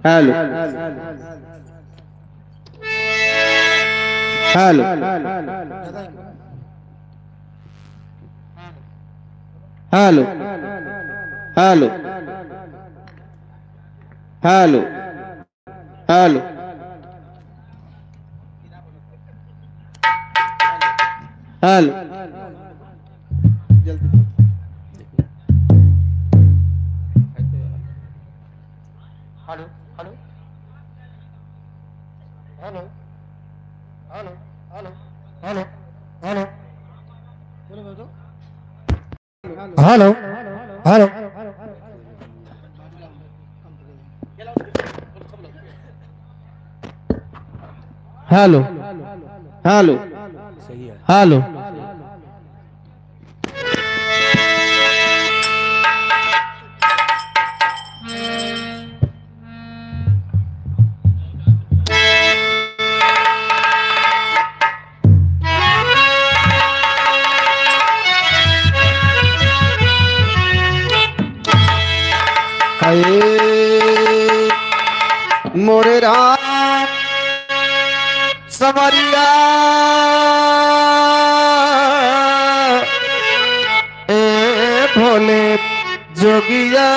Hello hello hello hello hello hello hello hello hello hello hello hello hello hello hello hello hello hello सही है। Hello मोरे राम समरिया ए भोले जोगिया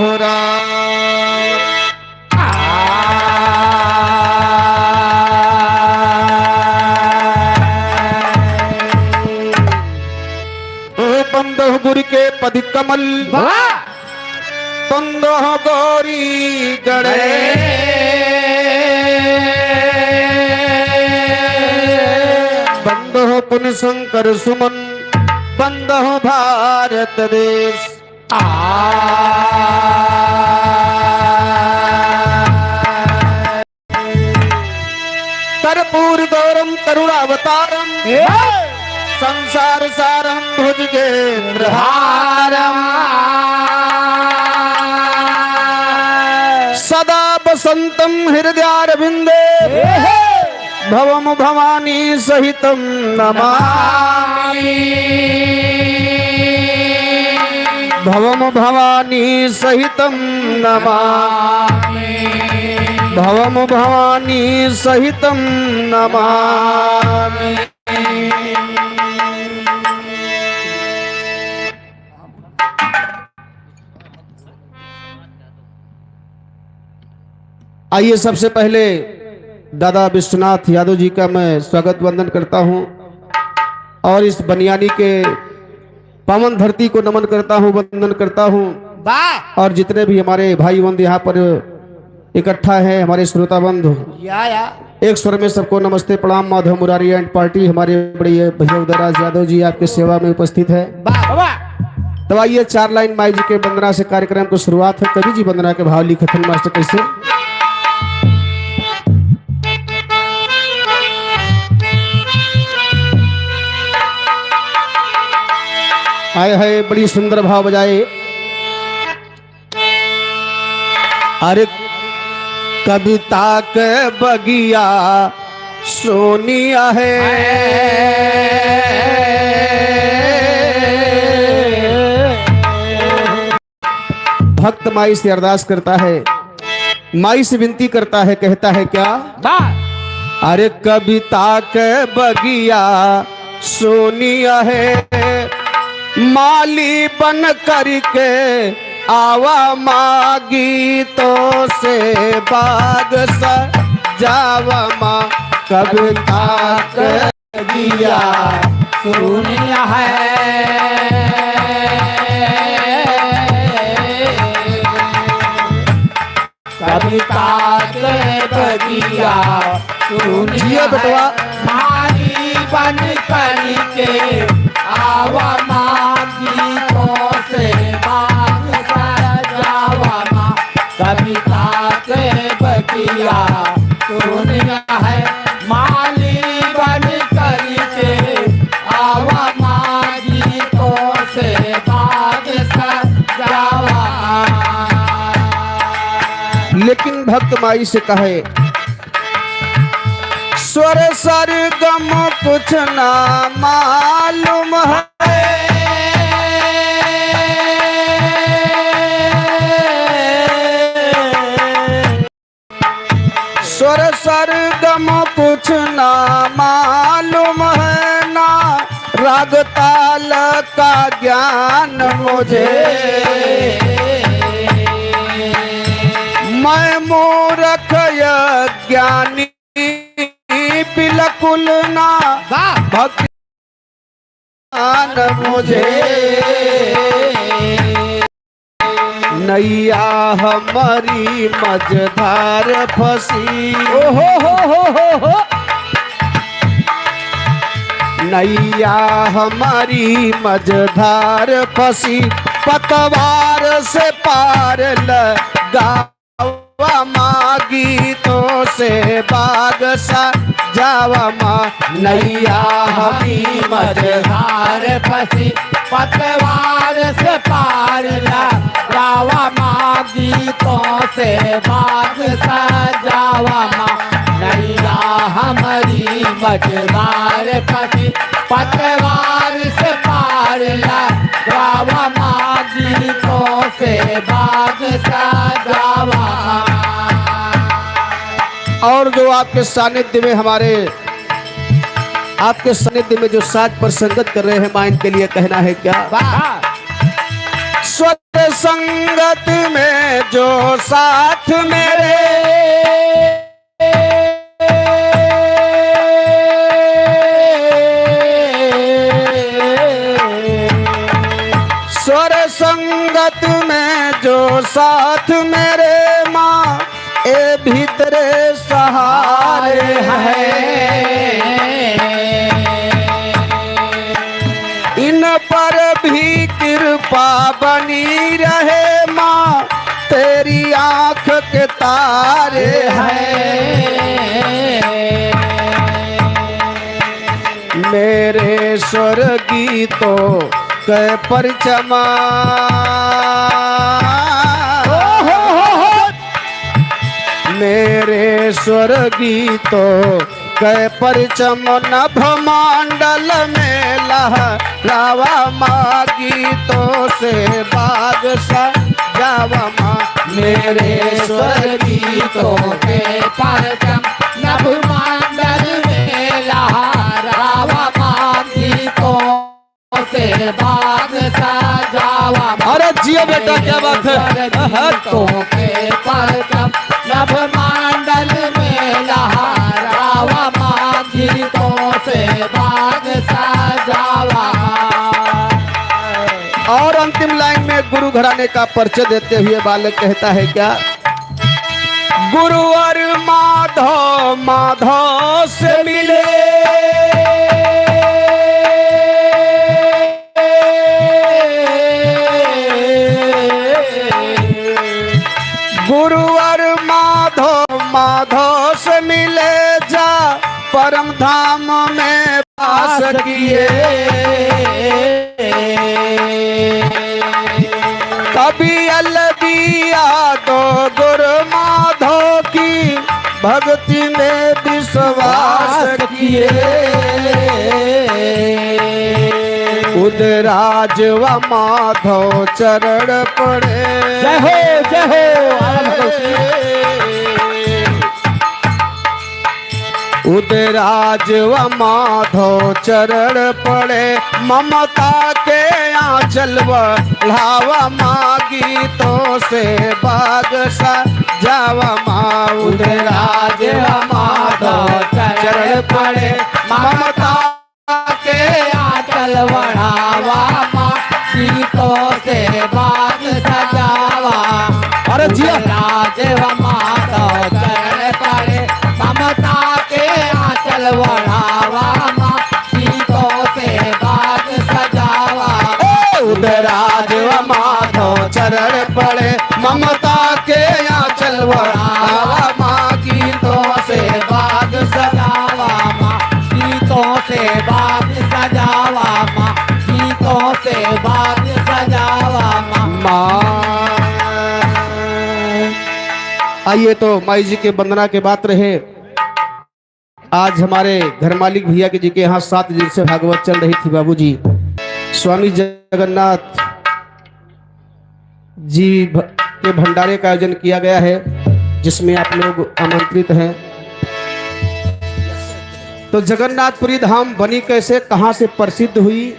हो राम बंदो गुरु के पद कमल बंदो गौरी गणे बंदो पुन शंकर सुमन बंदो भारत देश कर्पूर गौरम करुणावतारम संसार सारम भुजगेन्द्रहारम सदा वसंतम हृदयारविंदे भवम भवानी सहितम नमामि भवम भवानी सहितम नमामि भवम भवानी सहितम नमामि। आइए सबसे पहले दादा विश्वनाथ यादव जी का मैं स्वागत वंदन करता हूं और इस बनियानी के पावन धरती को नमन करता हूं, वंदन करता हूं। और जितने भी हमारे भाई बंधु यहाँ पर इकट्ठा है, हमारे श्रोता बंधु, एक स्वर में सबको नमस्ते प्रणाम। माधव मुरारी एंड पार्टी हमारे बड़े भैया उदयराज यादव जी आपके सेवा में उपस्थित है। तो आइए 4 लाइन माई जी के वंदना से कार्यक्रम की शुरुआत है। कवि जी वंदना के भाव लिखे थे मास्टर कैसे? आए है बड़ी सुंदर भाव बजाए। अरे कविता के बगिया सोनिया है, भक्त माई से अरदास करता है, माई से विनती करता है, कहता है क्या? अरे कविता के बगिया सोनिया है, माली बन करके आवा मागी तो से बाग सजावा माँ। कविता के बगिया सोनिया है, कविता के बगिया सोनिया बेटवा, माली बन करके आवा मागी तो से बाग सजावा माँ। कविता के बगिया सोनिया है, माली बन करके आवा मागी तो से बाग सजावा। लेकिन भक्त माई से कहे स्वर सरगम कुछ ना मालूम है, काल का ज्ञान मुझे, मैं मूर्ख ज्ञानी बिल्कुल ना भक्ति मुझे, नैया हमारी मझधार फंसी, हो नैया हमारी मझधार फंसी, पतवार से पार लगावा माँ, गीतों से बाग सा जावा माँ, नैया हमारी मझधार फंसी, पतवार से पार लगावा माँ, गीतों से बाग सजावा माँ, नैया हमारी मझधार फंसी, पतवार से पार लगावा माँ, गीतों से बाग सजावा माँ। और जो आपके सानिध्य में हमारे आपके सानिध्य में जो साज पर संगत कर रहे हैं मां, इनके लिए कहना है क्या? स्वर संगत में जो साथ मेरे, स्वर संगत में जो साथ मेरे माँ, ए भीतरे सहारे है, इन पर भी कृपा बनी रहे माँ, तेरी आंख के तारे हैं, मेरे स्वर गीतों के परचमा, मेरे स्वर गीतों के परचम नभ मंडल में लहरावा माँ, गीतों से बाग सजावा माँ, मेरे स्वर गीतों के परचम नभ मंडल में लहरावा माँ, गीतों से बाग सजावा माँ। अरे जियो बेटा, क्या बात है। गीतों के परचम नभ मंडल में लहरावा माँ, गीतों से बाग सजावा माँ। और अंतिम लाइन में गुरु घराने का परिचय देते हुए बालक कहता है क्या? गुरुवर माधव माधव से मिले, गुरुवर माधव माधव से मिले जा, परम धाम में वास किए, कभी अलबिया दो गुरु माधव की भक्ति में विश्वास किए, उदराज व माधव चरण पड़े, जय हो उदराज व माधव चरण पड़े, ममता के आंचल बढ़ावा माँ, गीतों से बाग सजावा माँ, उदराज व माधव चरण पड़े, ममता के आंचल बढ़ावा माँ, गीतों से बाग सजावा, अरे जिया राज व माधव चरण पड़े, ममता के आंचल बढ़ावा माँ, गीतों से बाग सजावा, उदराज व माधव चरण पड़े, ममता के आंचल बढ़ावा माँ, गीतों से बाग सजावा माँ, गीतों से बाग सजावा माँ, गीतों से बाग सजावा माँ। आइए तो माई जी के वंदना के बात रहे। आज हमारे घर मालिक भैया के जी के यहाँ 7 दिन से भागवत चल रही थी बाबूजी। स्वामी जगन्नाथ जी के भंडारे का आयोजन किया गया है, जिसमें आप लोग आमंत्रित हैं। तो जगन्नाथपुरी धाम बनी कैसे, कहाँ से प्रसिद्ध हुई,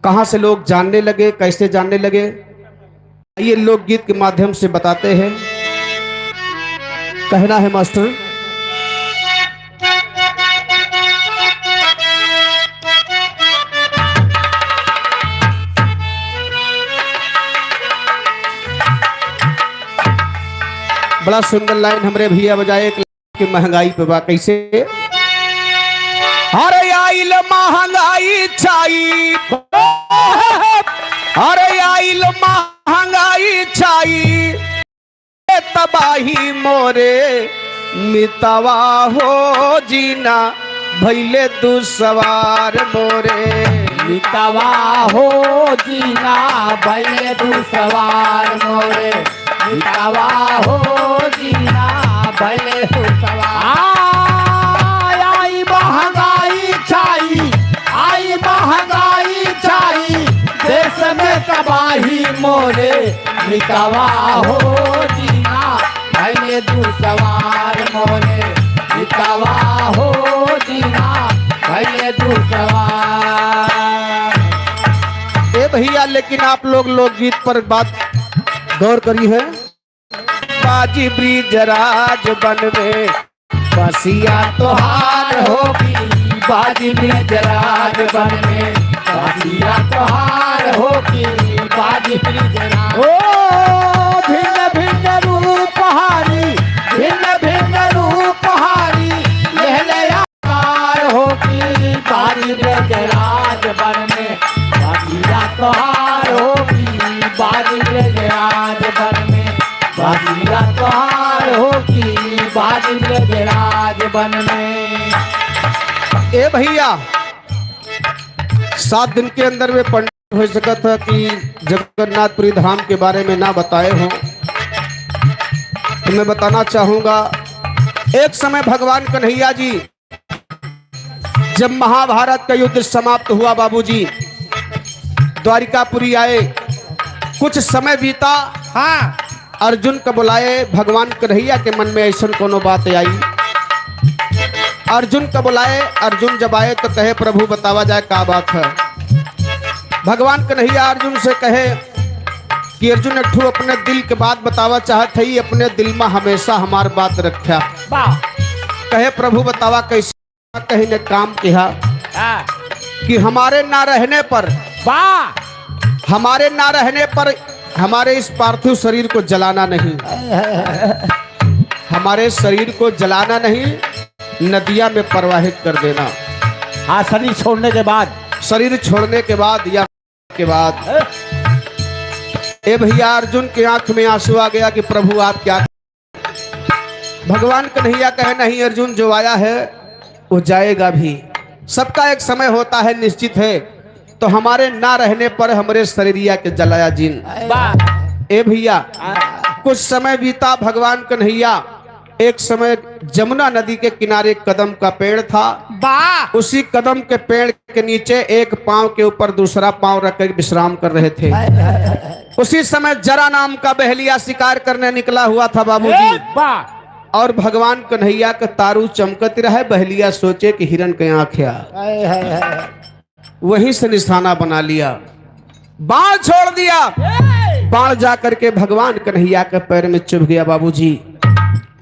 कहाँ से लोग जानने लगे, कैसे जानने लगे, ये लोकगीत के माध्यम से बताते हैं। कहना है मास्टर, बड़ा सुंदर लाइन हमरे भैया बजाए कि महंगाई पे बा कैसे। अरे आइल महंगाई छाई, अरे आइल महंगाई छाई, तबाही मोरे मितवा हो जीना भैले दुसवार मोरे। मितवा हो जीना भैले दुसवार मोरे। मितवा हो जीना भैले दुसवार। आई महंगाई छाई, आई महंगाई छाई, देश में तबाही मोरे। मितवा हो जीना भैले दुसवार मोरे। मितवा हो जीना भैले दुसवार। ए भैया लेकिन आप लोग लोकगीत पर बात गौर करी है। बाजी ब्रिजराज बनवे बसिया तोहार होगी, बाजी ब्रिजराज बनवे बसिया तोहार होगी। बाजी ब्रिजराज ओ भिन्न भिन्न रूप हारी, भिन्न भिन्न रूप हारी, लहले आकार होगी। बाजी ब्रिजराज बनवे बसिया तोहार होगी। बाजी ब्रिजराज बनवे बसिया तोहार होगी। बाजी ब्रिजराज बनवे। ए भैया 7 दिन के अंदर में पंडित हो सकता था कि जगन्नाथपुरी धाम के बारे में ना बताए हो, तो मैं बताना चाहूंगा। एक समय भगवान कन्हैया जी जब महाभारत का युद्ध समाप्त हुआ, बाबूजी द्वारिकापुरी आए, कुछ समय बीता। हाँ, अर्जुन को बुलाए, भगवान कन्हैया के मन में ऐसा कोनो बात आई। अर्जुन को बुलाए, अर्जुन जब आए तो कहे प्रभु बतावा जाए क्या बात है। भगवान कन्हैया अर्जुन से कहे कि अर्जुन एक ठू अपने दिल के बात बतावा चाहत है, अपने दिल में हमेशा हमार बात रखा। कहे प्रभु बतावा कैसे। कहीं ने काम किया कि हमारे ना रहने पर, हमारे ना रहने पर हमारे इस पार्थिव शरीर को जलाना नहीं, हमारे शरीर को जलाना नहीं, नदिया में प्रवाहित कर देना। हाँ, शरीर छोड़ने के बाद, शरीर छोड़ने के बाद या के बाद। ए भैया अर्जुन के आंख में आंसू आ गया कि प्रभु आप क्या। भगवान कन्हैया कहे नहीं अर्जुन, जो आया है वो जाएगा भी, सबका एक समय होता है, निश्चित है। तो हमारे ना रहने पर हमारे शरीरिया के जलाया जिन। ए भैया कुछ समय बीता, भगवान कन्हैया एक समय जमुना नदी के किनारे कदम का पेड़ था। उसी कदम के पेड़ के नीचे एक पांव के ऊपर दूसरा पांव रखकर विश्राम कर रहे थे। उसी समय जरा नाम का बहेलिया शिकार करने निकला हुआ था बाबूजी। और भगवान कन्हैया का तारू चमकती रहे, बहेलिया सोचे कि हिरन के आंखें, वहीं से निशाना बना लिया, बाण छोड़ दिया। बाण जाकर के भगवान कन्हैया के पैर में चुभ गया बाबूजी।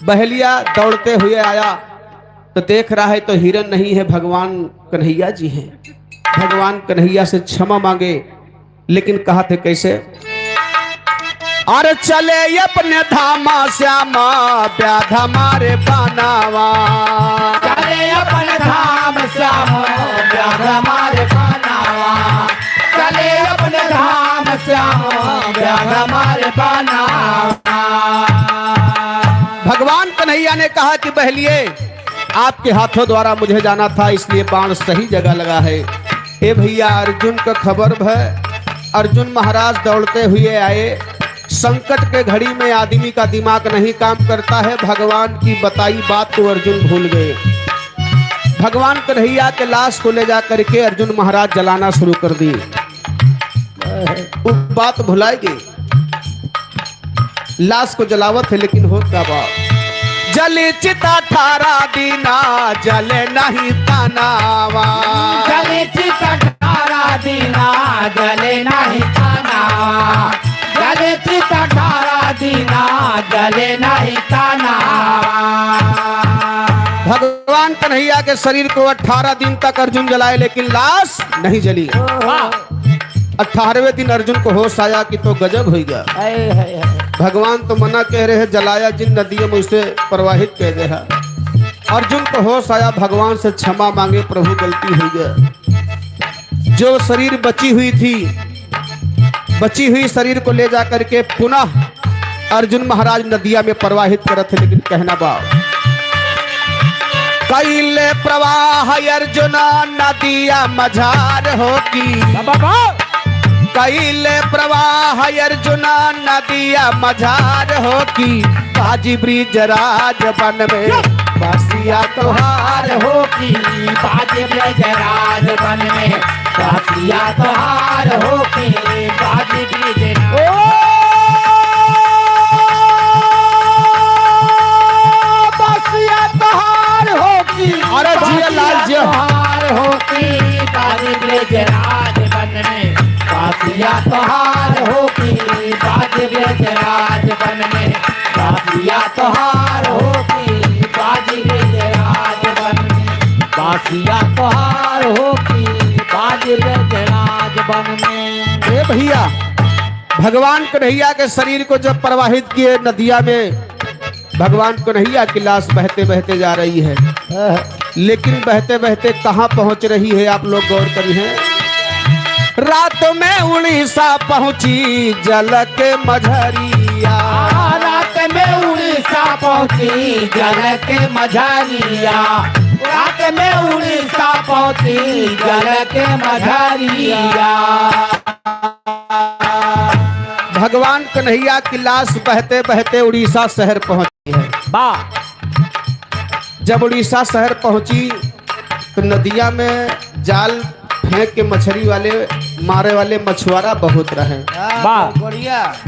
बहेलिया दौड़ते हुए आया तो देख रहा है तो हिरन नहीं है, भगवान कन्हैया जी हैं। भगवान कन्हैया से क्षमा मांगे, लेकिन कहा थे कैसे। अरे चले अपने धामा श्यामा व्याध हमारे बनावा, चले अपने धाम श्यामा व्याध हमारे बनावा। चले अपने धाम श्यामा व्याध हमारे बनावा। भगवान कन्हैया ने कहा कि बहलिए आपके हाथों द्वारा मुझे जाना था, इसलिए बाण सही जगह लगा है। ए भैया अर्जुन का खबर है। अर्जुन महाराज दौड़ते हुए आए। संकट के घड़ी में आदमी का दिमाग नहीं काम करता है, भगवान की बताई बात को अर्जुन भूल गए। भगवान कन्हैया के लाश को ले जा करके अर्जुन महाराज जलाना शुरू कर दी। वो बात भुलाएगी, लाश को जलावत है, लेकिन हो क्या बात। जले चिता ठारा दीना जले नहीं तनावा, जले चिता ठारा दीना चले नहीं तनावा। भगवान कन्हैया के शरीर को 18 दिन तक अर्जुन जलाए लेकिन लाश नहीं जली। 18वें दिन अर्जुन को होश आया कि तो गजब हो गया। भगवान तो मना कह रहे हैं जलाया जिन नदियों में उसे प्रवाहित कह दे है। अर्जुन को होश आया, भगवान से क्षमा मांगे, प्रभु गलती हो गया। जो शरीर बची हुई थी, बची हुई शरीर को ले जाकर के पुनः अर्जुन महाराज नदिया में प्रवाहित करत थे। लेकिन कहना बा कैले प्रवाह अर्जुना नदिया मझार होगी। कैले प्रवाह अर्जुना नदिया मझार होगी। बाजी ब्रिज राज बन में बसिया तोहार होगी। बाजे ब्रज राज बन में बसिया तोहार होगी। बाजे ब्रज बसिया तोहार होगी। अरे जिया लाल जिया तोहार होगी। बाजे ब्रज राज बन में बसिया तोहार होगी। बाजे ब्रज राज बन में बसिया तोहार होगी। बाजी ब्रज राज बन में बासिया तोहार होगी। बाजी ब्रज राज बन में। ए भैया, भगवान कन्हैया के शरीर को जब प्रवाहित किए नदिया में, भगवान कन्हैया की लाश बहते बहते जा रही है। लेकिन बहते बहते कहाँ पहुँच रही है, आप लोग गौर करिए। रात में उड़ीसा पहुँची जल के मझरिया। रात में उड़ीसा पहुँची जल के मझरिया। रात में उड़ीसा पहुँची जल के मझरिया। भगवान कन्हैया की लाश बहते बहते उड़ीसा शहर पहुंची है। जब उड़ीसा शहर पहुंची तो नदिया में जाल फेंक के मछली वाले मारे वाले मछुआरा बहुत रहे।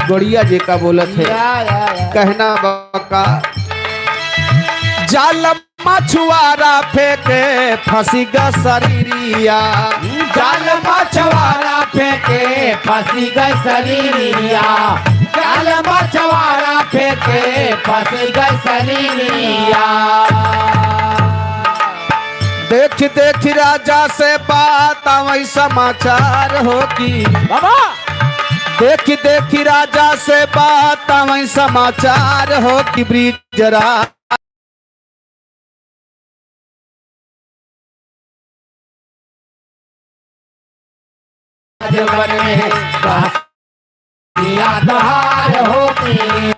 गोड़िया जी का बोलत है। कहना बका जाल मछुआरा फेंके फंसी ग शरीरिया। जाल मछुआरा फेंके फंसी गई शरीरिया। जाल मछुआरा फेंके फंसी गई शरीरिया। देख देख राजा से बात आवई समाचार होगी। देख देख राजा से बात आवई समाचार होगी। ब्रिज राज बन में बसिया तोहार होगी।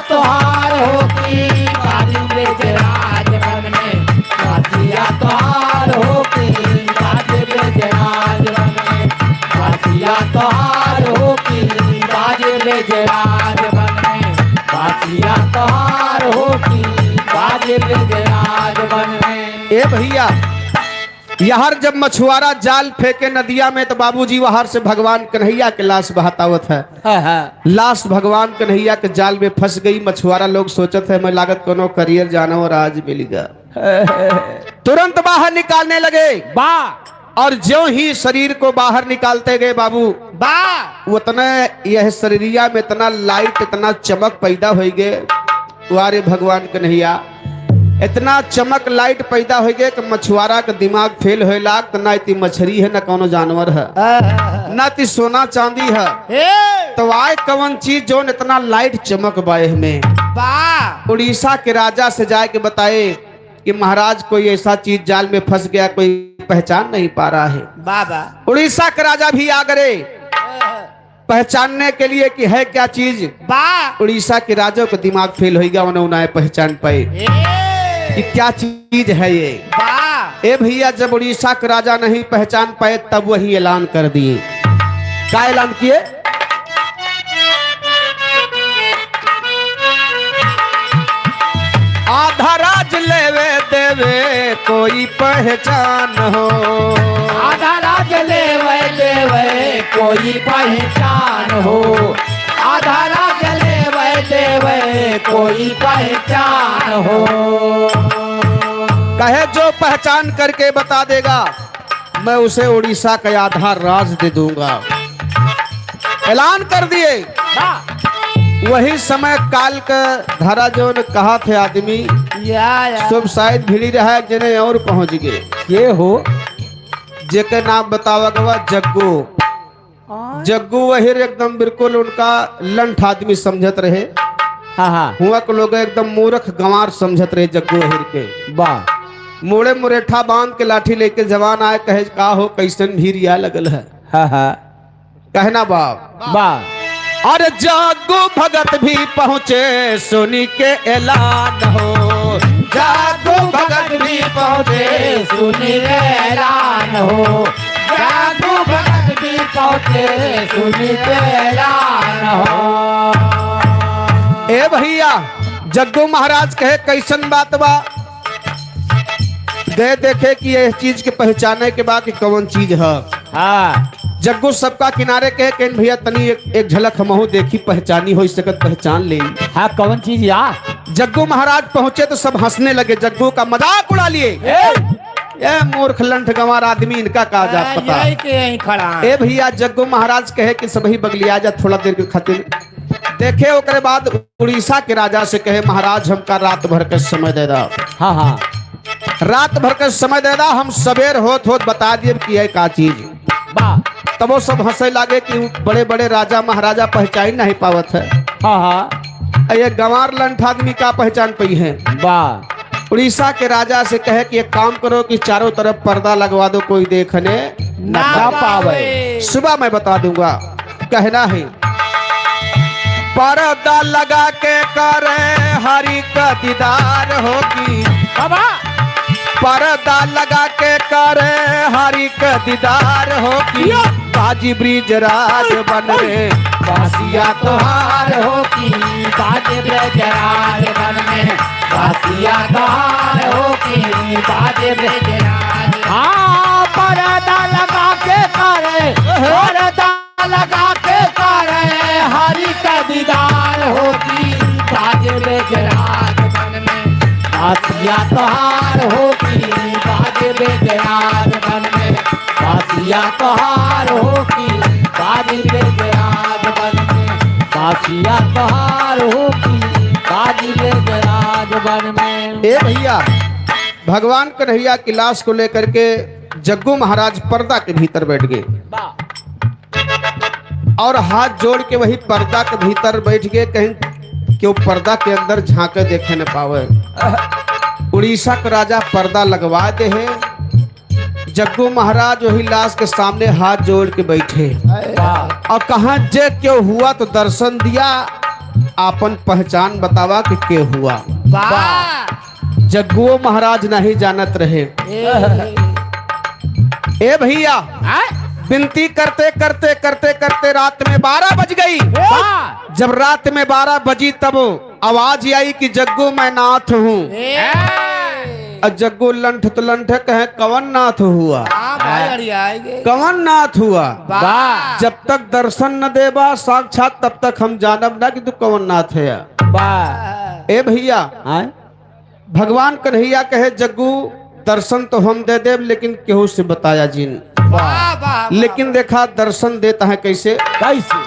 तोहार होगी। बाजी ब्रज राज बन में बसिया तोहार होगी। बाजी ब्रज राज बन में बसिया तोहार होगी। बाजी ब्रज राज बन में बसिया तोहार होगी। बाजी ब्रज राज बन में। ए भैया, यहाँ जब मछुआरा जाल फेंके नदिया में तो बाबूजी वहां से भगवान कन्हैया के लाश बहतावत है। लाश भगवान कन्हैया के जाल में फंस गई। मछुआरा लोग सोचत है मैं लागत कोनो करियर जानवर आज मिलेगा। तुरंत बाहर निकालने लगे। और ज्यों ही शरीर को बाहर निकालते गए बाबू उतना यह शरीरिया में इतना लाइट इतना चमक पैदा हो गए। वारे भगवान कन्हैया, इतना चमक लाइट पैदा हो गए कि मछुआरा का दिमाग फेल हो लाग। ना इतनी मछली है, ना कोनो जानवर है, ना इतनी सोना चांदी है। तो आए कौन चीज जो इतना लाइट चमक बाए में। उड़ीसा के राजा से जाके बताए कि महाराज कोई ऐसा चीज जाल में फंस गया, कोई पहचान नहीं पा रहा है। उड़ीसा के राजा भी आ गए पहचानने के लिए कि है क्या चीज। उड़ीसा के राजा को दिमाग फेल हो गया, उन्हें पहचान पाए कि क्या चीज है ये। ए भैया, जब उड़ीसा के राजा नहीं पहचान पाए तब वही ऐलान कर दिए। क्या ऐलान किए? आधा राज लेवे देवे कोई पहचान हो। आधा राज लेवे देवे कोई पहचान हो, आधा राज्य लेवे देवे कोई पहचान हो। कहे जो पहचान करके बता देगा मैं उसे उड़ीसा का आधा राज दे दूंगा। ऐलान कर दिए। वही समय काल का धारा जो ने कहा थे आदमी सब शायद भिड़ी रहा जिन्हें और पहुंच गए। ये हो जेके नाम बतावा गवा जग्गू। जग्गू वही एकदम बिल्कुल उनका लंठ आदमी समझत रहे। हाँ हाँ हुआ को लोग एकदम मूर्ख गंवार समझत रहे जग्गू वही के। वाह मोड़े मुरेठा बांध के लाठी लेके जवान आए कहे का हो कैसन भीरिया लगल है। हाँ हाँ कहना बाप वाह अरे जागो भगत भी पहुँचे सुनी के ऐलान हो। जागो भगत भी पहुँचे सुनी के ऐलान हो, जागो भगत भी पहुँचे सुनी के ऐलान हो। ए भैया जग्गू महाराज कहे कैसन बात बा। गए देखे कि यह चीज के पहचाने के बाद कि कौन चीज है। हाँ जग्गू सबका किनारे कहे कि भैया तनी एक झलक हमहू देखी पहचानी हो सकत पहचान ले। हाँ कौन चीज यार। जग्गू महाराज पहुंचे तो सब हंसने लगे, जग्गू का मजाक उड़ा लिए। ये मूर्ख लंठ गंवार आदमी इनका का जा पता। यही खड़ा ए भैया जग्गू महाराज कहे कि सब ही बगलिया जा थोड़ा देर के खातिर देखे। ओकरे बाद उड़ीसा के राजा से कहे महाराज हमका रात भर का समय दे दा। हाँ हाँ रात भर का समय दे दा, हम सवेर होत होत बता दिए कि ये का चीज। वाह तब वो सब हंसे लागे कि बड़े बड़े राजा महाराजा पहचान नहीं पावत है। हाँ हाँ ये गंवार लंठ आदमी का पहचान पाई है। वाह उड़ीसा के राजा से कहे कि एक काम करो कि चारों तरफ पर्दा लगवा दो कोई देखने ना पावे। सुबह मैं बता दूंगा। कहना है पर्दा लगा के करे हरि का दीदार होगी। बाबा पर्दा लगा के करे हरि का दीदार होगी। बाजी ब्रिज राज बन रे बासिया तोहार हो की बाजे ब्रजराज बन में, बासिया तोहार हो की बाजे ब्रजराज। हाँ पर्दा लगा के करे, पर्दा लगा के करे हरि का दीदार हो की बाजे ब्रजराज बन में, बासिया तोहार हो की बाजे ब्रजराज बन में, बासिया तोहार हो की बाजे ब्रजराज बन में, बासिया तोहार हो की बाजे ब्रजराज बन में। ए भैया भगवान कन्हैया की लाश को लेकर के जग्गू महाराज पर्दा के भीतर बैठ गए और हाथ जोड़ के वही पर्दा के भीतर बैठ गए। कहीं कि वो पर्दा के अंदर झांके देखे न पावे। उड़ीसा का राजा पर्दा लगवा दे है। जग्गू महाराज वही लाश के सामने हाथ जोड़ के बैठे और कहा जे क्यों हुआ तो दर्शन दिया, आपन पहचान बतावा कि क्यों हुआ। जग्गू महाराज नहीं जानत रहे। ए भैया विनती करते करते करते करते रात में 12 बज गई। जब रात में 12 बजी तब आवाज आई कि जग्गू मैं नाथ हूँ। जग्गू लंठ तो लंठ कहे कवन नाथ हुआ, कवन नाथ हुआ। जब तक दर्शन न देबा साक्षात तब तक हम जानब ना कि तू कवन नाथ है। ए भैया भगवान कन्हैया कहे जग्गू दर्शन तो हम दे दे लेकिन केहू से बताया जिन। लेकिन देखा दर्शन देता है कैसे कैसे।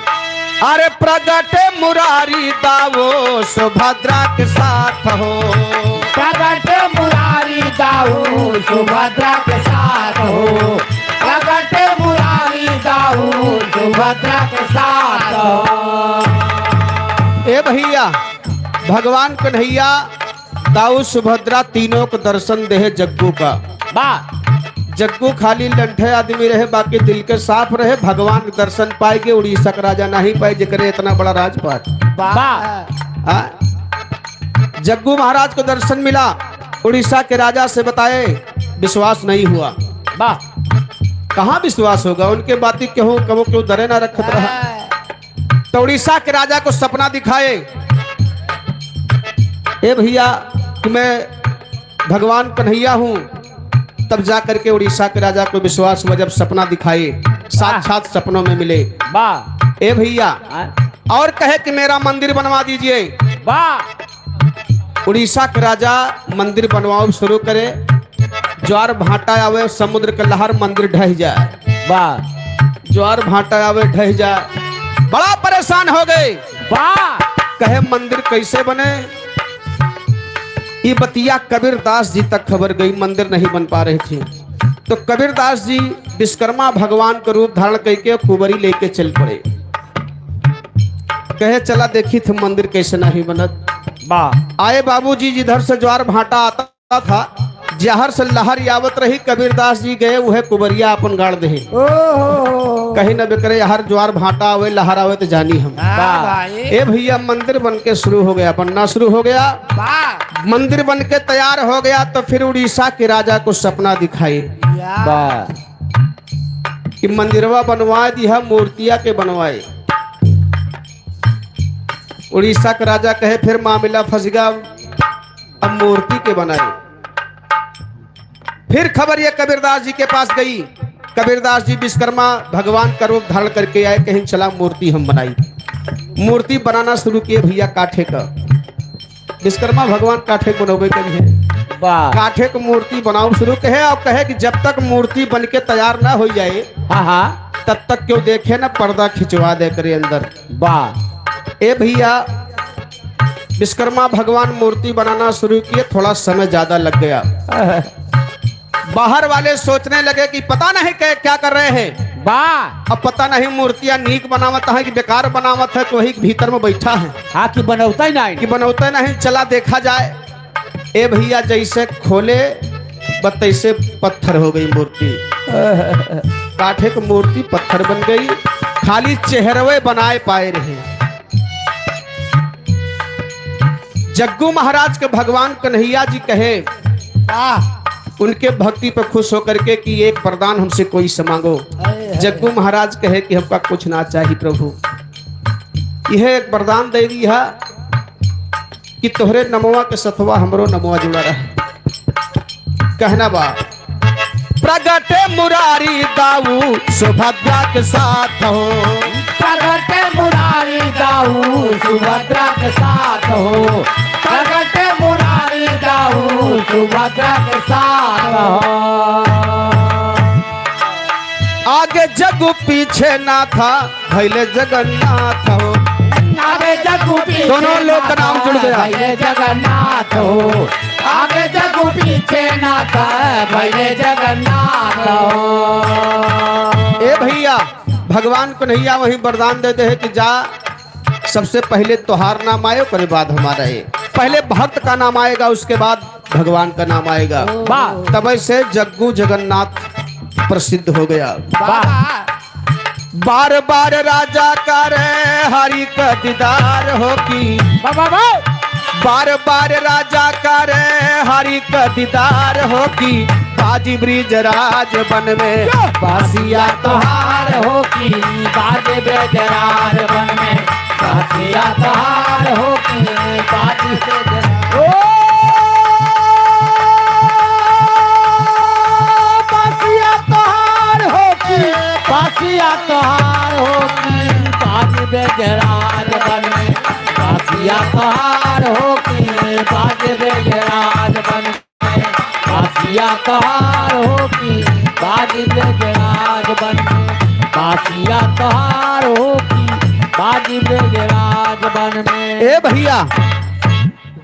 अरे प्रगटे मुरारी दावो सुभद्रा के साथ हो, प्रगट मुरारी दाऊ सुभद्रा के साथ हो, प्रगट मुरारी दाऊ सुभद्रा के साथ हो। ए भैया भगवान कन्हैया दाऊ सुभद्रा तीनों को दर्शन दे जग्गू का। जग्गू खाली लंठे आदमी रहे बाकी दिल के साफ रहे। भगवान के दर्शन पाए के उड़ीसा का राजा नहीं पाए जकरे इतना बड़ा राजपाट। जग्गू महाराज को दर्शन मिला। उड़ीसा के राजा से बताए विश्वास नहीं हुआ। कहाँ विश्वास होगा, उनके बातें क्यों कबो क्यों दरे ना रखत रहा। तो उड़ीसा के राजा को सपना दिखाए। ए भैया कि मैं भगवान कन्हैया हूँ। तब जा करके उड़ीसा के राजा को विश्वास हुआ। जब सपना दिखाए साक्षात सपनों में मिले। वाह ए भैया हाँ, और कहे कि मेरा मंदिर बनवा दीजिए। वाह उड़ीसा के राजा मंदिर बनवाओ शुरू करे, ज्वार भाटा आवे समुद्र के लहर मंदिर ढह जाए, वाह ज्वार भाटा आवे ढह जाए, बड़ा परेशान हो गए। वाह कहे मंदिर कैसे बने। ये बतिया कबीरदास जी तक खबर गई, मंदिर नहीं बन पा रहे थे। तो कबीरदास जी विश्वकर्मा भगवान का रूप धारण करके कुबरी लेके चल पड़े। कहे चला देखी थे मंदिर कैसे नहीं बनत। वाह आए बाबूजी जिधर से ज्वार भाटा आता था, जहर से लहर यावत रही, कबीरदास जी गए वह कुबरिया अपन गाड़ दे। कहीं न बिकरे हर ज्वार भाटा आवे लहर आवे तो जानी हम। ए भैया मंदिर बन के शुरू हो गया, बनना शुरू हो गया। मंदिर बन के तैयार हो गया तो फिर उड़ीसा के राजा को सपना दिखाई वाह कि मंदिरवा बनवा दिया, मूर्तिया के बनवाए। उड़ीसा के राजा कहे फिर मामला फंस गया, अब मूर्ति के बनाए। फिर खबर ये कबीरदास जी के पास गई। कबीरदास जी विश्वकर्मा भगवान का रूप धारण करके आए, कहीं चला मूर्ति हम बनाई। मूर्ति बनाना शुरू किए भैया काठे का। विश्वकर्मा भगवान काठे को बनोबे करी है, वाह काठे को मूर्ति बनाओ शुरू कहे। और कहे कि जब तक मूर्ति बन के तैयार ना हो जाए हाँ हाँ तब तक क्यों देखे ना पर्दा खिंचवा दे करे अंदर। वाह ए भैया विश्वकर्मा भगवान मूर्ति बनाना शुरू किए, थोड़ा समय ज्यादा लग गया। बाहर वाले सोचने लगे कि पता नहीं क्या कर रहे हैं, वाह अब पता नहीं मूर्तियां नीक बनावत है कि बेकार बनावत है, तो वही भीतर में बैठा है हाँ कि बनौता ही नहीं कि बनौते नहीं, चला देखा जाए। ए भैया जैसे खोले तैसे पत्थर हो गई मूर्ति, काठे की मूर्ति पत्थर बन गई, खाली चेहरवे बनाए पाए रहे। जग्गू महाराज के भगवान कन्हैया जी कहे उनके भक्ति पर खुश होकर के कि एक वरदान हमसे कोई से मांगो। जग्गू महाराज कहे कि हमका कुछ ना चाहिए प्रभु, यह एक वरदान दे दिया कि तोहरे नमवा के सथवा हमरो नमवा जुड़ा रहे। कहना बा प्रगटे मुरारी दाऊ सुभद्रा के साथ हो, प्रगटे मुरारी दाऊ सुभद्रा के साथ हो, प्रगटे मुरारी दाऊ सुभद्रा के साथ हो। आगे जग्गू पीछे ना था भैले जगन्नाथ हो, आगे जग्गू पीछे दोनों लोग का नाम जुड़ गया। भैले जगन्नाथ हो, आगे जग्गू पीछे ना था भैले जगन्नाथ हो। ए भैया भगवान कन्हैया वही वरदान देते हैं कि जा सबसे पहले तोहार नाम आए, उसके बाद हमारा है। पहले भक्त का नाम आएगा, उसके बाद भगवान का नाम आएगा। वाह तब से जग्गू जगन्नाथ प्रसिद्ध हो गया। वाह बार बार राजा करे हरि का दीदार हो की, बार बार राजा करे हरि का दीदार हो की, बाजी ब्रिज राज बन में बासिया तोहार हो की, बाजे बेजरार बन में बासिया तोहार हो की, बाजी बेजरार ओ बासिया तोहार हो की, बासिया तोहार हो की, बाजी बेजरार बन में बासिया तोहार हो की, बाजे बेजरार बन में बासिया तोहार हो की, बाजी बेजरार बन में बासिया तोहार हो की, बाजी बेजरार बन में। ए भैया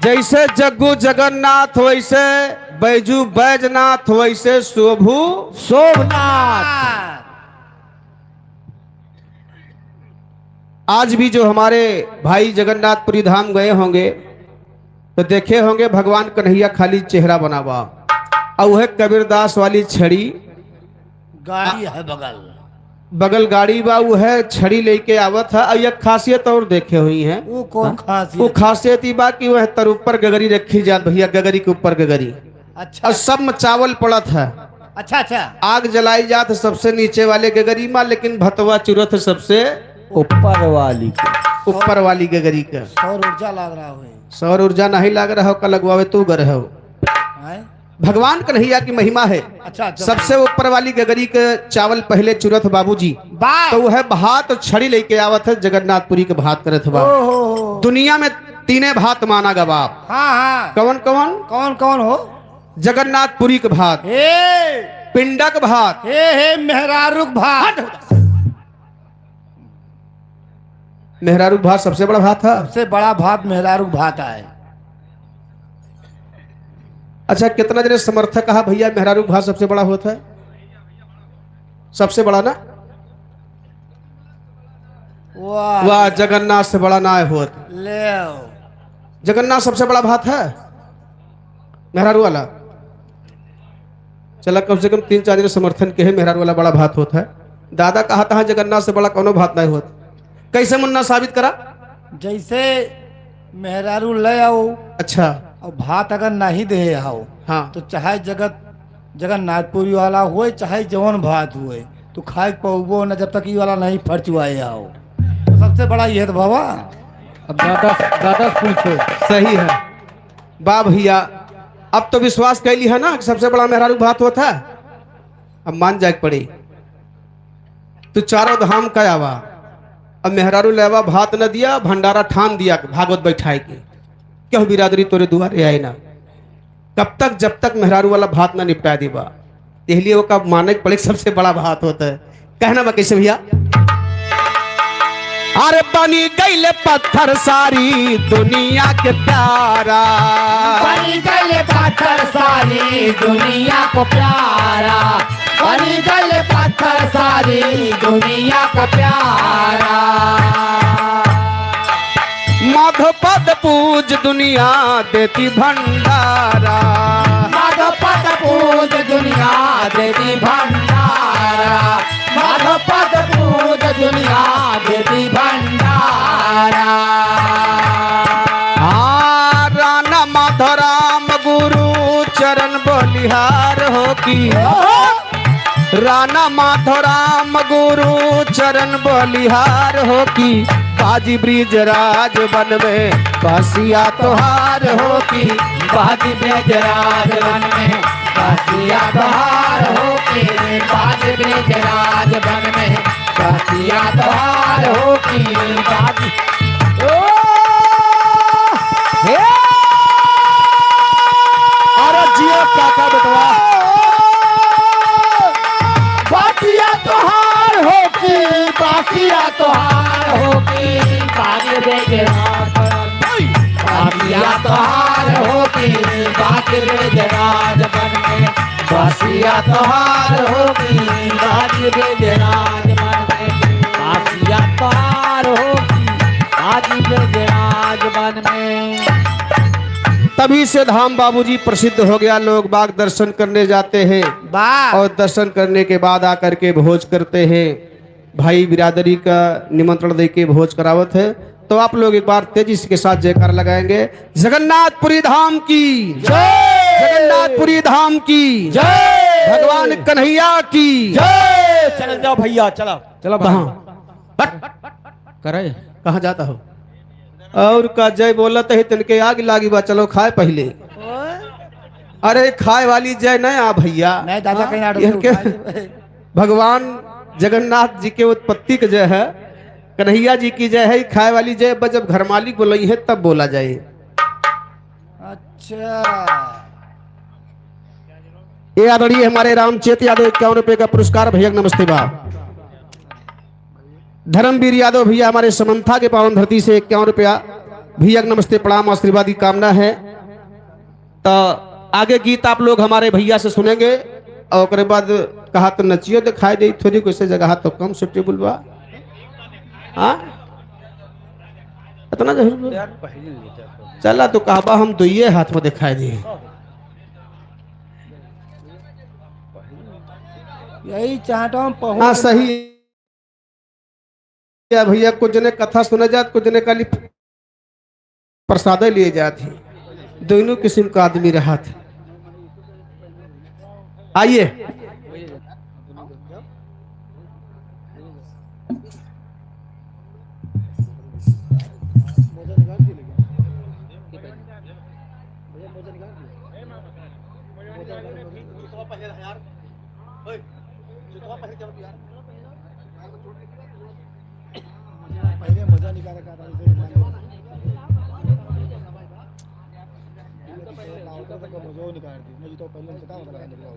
जैसे जग्गू जगन्नाथ वैसे बैजू बैजनाथ वैसे शोभू सोमनाथ। आज भी जो हमारे भाई जगन्नाथपुरी धाम गए होंगे तो देखे होंगे भगवान कन्हैया खाली चेहरा बना हुआ, और वह कबीरदास वाली छड़ी गाड़ी है बगल बगल गाड़ी बा, वह छड़ी लेके आवत है। और एक खासियत और देखे हुई है, वो कौन खासियत? वो खासियत ही बा कि वह तर ऊपर गगरी रखी जात भैया, गगरी के ऊपर गगरी, अच्छा और सब में चावल पड़त है, अच्छा अच्छा आग जलाई जात सबसे नीचे वाले गगरी में, लेकिन भतवा चुरत है सबसे ऊपर वाली के ऊपर वाली गगरी का। सौर ऊर्जा लग रहा है। सौर ऊर्जा नहीं लग रहा हो, का लगवावे तू गर हो। भगवान कन्हैया की महिमा है। अच्छा अच्छा सबसे ऊपर वाली गगरी के चावल पहले चुरत बाबूजी, वाह तो वह भात और छड़ी लेके आवत है जगन्नाथपुरी के भात करत बा। ओहो दुनिया में तीने भात माना गा बाप। हाँ हाँ कौन कौन? कौन कौन हो जगन्नाथपुरी के भात, हे पिंडक भात, हे मेहरारुक भात मेहरारू भात सबसे बड़ा भात है। सबसे बड़ा भात मेहरारुक भात है। अच्छा, कितना जने समर्थक कहा भैया मेहरारू भात सबसे बड़ा होता है? सबसे बड़ा ना? वाह वाह, जगन्नाथ से बड़ा ना होत। ले जगन्नाथ सबसे बड़ा भात है मेहरारू वाला। चला, कम से कम 3-4 जने समर्थन के है मेहरारू वाला बड़ा भात होता है। दादा कहा था जगन्नाथ से बड़ा कोनो भात नहीं होता। कैसे मुन्ना साबित करा? जैसे मेहरारू ले आओ अच्छा, और भात अगर नहीं दे आओ हाँ, तो चाहे जगन्नाथपुरी वाला हुए चाहे जवन भात हुए तो खाए पौबो न जब तक ये वाला नहीं फर्चुआए आओ। तो सबसे बड़ा ये है तो बाबा। अब दादा दादा से पूछो। सही है। वाह भैया, अब तो विश्वास कर ली है ना कि सबसे बड़ा मेहरारू भात होता है। अब मान जाए पड़ी। तू चारों धाम का आवा, अब मेहरारू लेवा भात न दिया, भंडारा ठान दिया भागवत बैठाए के क्यों बिरादरी तोरे दुआरे आए ना। कब तक? जब तक मेहरारू वाला भात ना निपटा दीबा। इसलिए वो कब माने पड़े सबसे बड़ा भात होता है। कहना बा कैसे भैया? अरे बनी गईले पत्थर सारी दुनिया के प्यारा, बनी गले पत्थर सारी दुनिया को प्यारा, बनी गले पत्थर सारी दुनिया को प्यारा। माधवपद पूज दुनिया देती भंडारा, माधवपद पूज दुनिया देती भंडारा, माधवपद पूज दुनिया देती भंडारा। राणा माधवराम गुरु चरण बलिहार हो की, राणा माधवराम गुरु चरण बलिहार हो की, बाजी ब्रिज राज बन में बसिया तोहार हो की, बाजी ब्रज राज वन में बसिया तोहार हो के, बाजी ब्रज राज वन में बसिया तोहार हो की, बाजी अरे जियो काका बेटवा, बासिया तोहार हो की, बासिया तोहार हो की, बाजी ब्रज राज बासिया तोहार हो की, बाजी ब्रज राज वन में बासिया तोहार हो की, बाजी ब्रज राज वन में बासिया तोहार हो की, बाजी ब्रज राज वन में। तभी से धाम बाबूजी प्रसिद्ध हो गया। लोग बाग दर्शन करने जाते हैं और दर्शन करने के बाद आकर के भोज करते हैं। भाई बिरादरी का निमंत्रण देके भोज करावत है। तो आप लोग एक बार तेजी के साथ जयकार लगाएंगे। जगन्नाथपुरी धाम की जय, जगन्नाथपुरी धाम की जय, भगवान कन्हैया की जय। चल जाओ भैया, चलो चलो कहाँ करे कहाँ जाता हो? और का जय बोलत है तनके आग लागी बा। चलो खाए पहले। अरे खाए वाली जय नहीं आ भैया, नहीं दादा कहीं ना इनके भगवान जगन्नाथ जी के उत्पत्ति की जय है, कन्हैया जी की जय है। खाए वाली जय जब घर मालिक बोलाई है तब बोला जाए। अच्छा ये आदरणीय हमारे रामचेत यादव 51 रुपए का पुरस्कार भैया नमस्ते बा। धर्मवीर यादव भैया हमारे समंथा के पावन धरती से 51 रुपया भैया नमस्ते प्रणाम आशीर्वाद की कामना है। तो आगे गीत आप लोग हमारे भैया से सुनेंगे और उसके बाद कहा तो नचियो दिखाई दे थोड़ी कोई जगह तो कम सुटेबल बा। हाँ इतना चला तो कहबा हम दुइये हाथ में दिखाई दिए। यही चाहता हूँ पहुंच। हाँ सही या भैया, कुछ जने कथा सुने जात, कुछ जने खाली प्रसाद लिए जाते। दोनों किस्म का आदमी रहा था। आइए पहले मजा निकाल रखा था मजा निकाल दी मुझे तो पहले से काम लगा निकला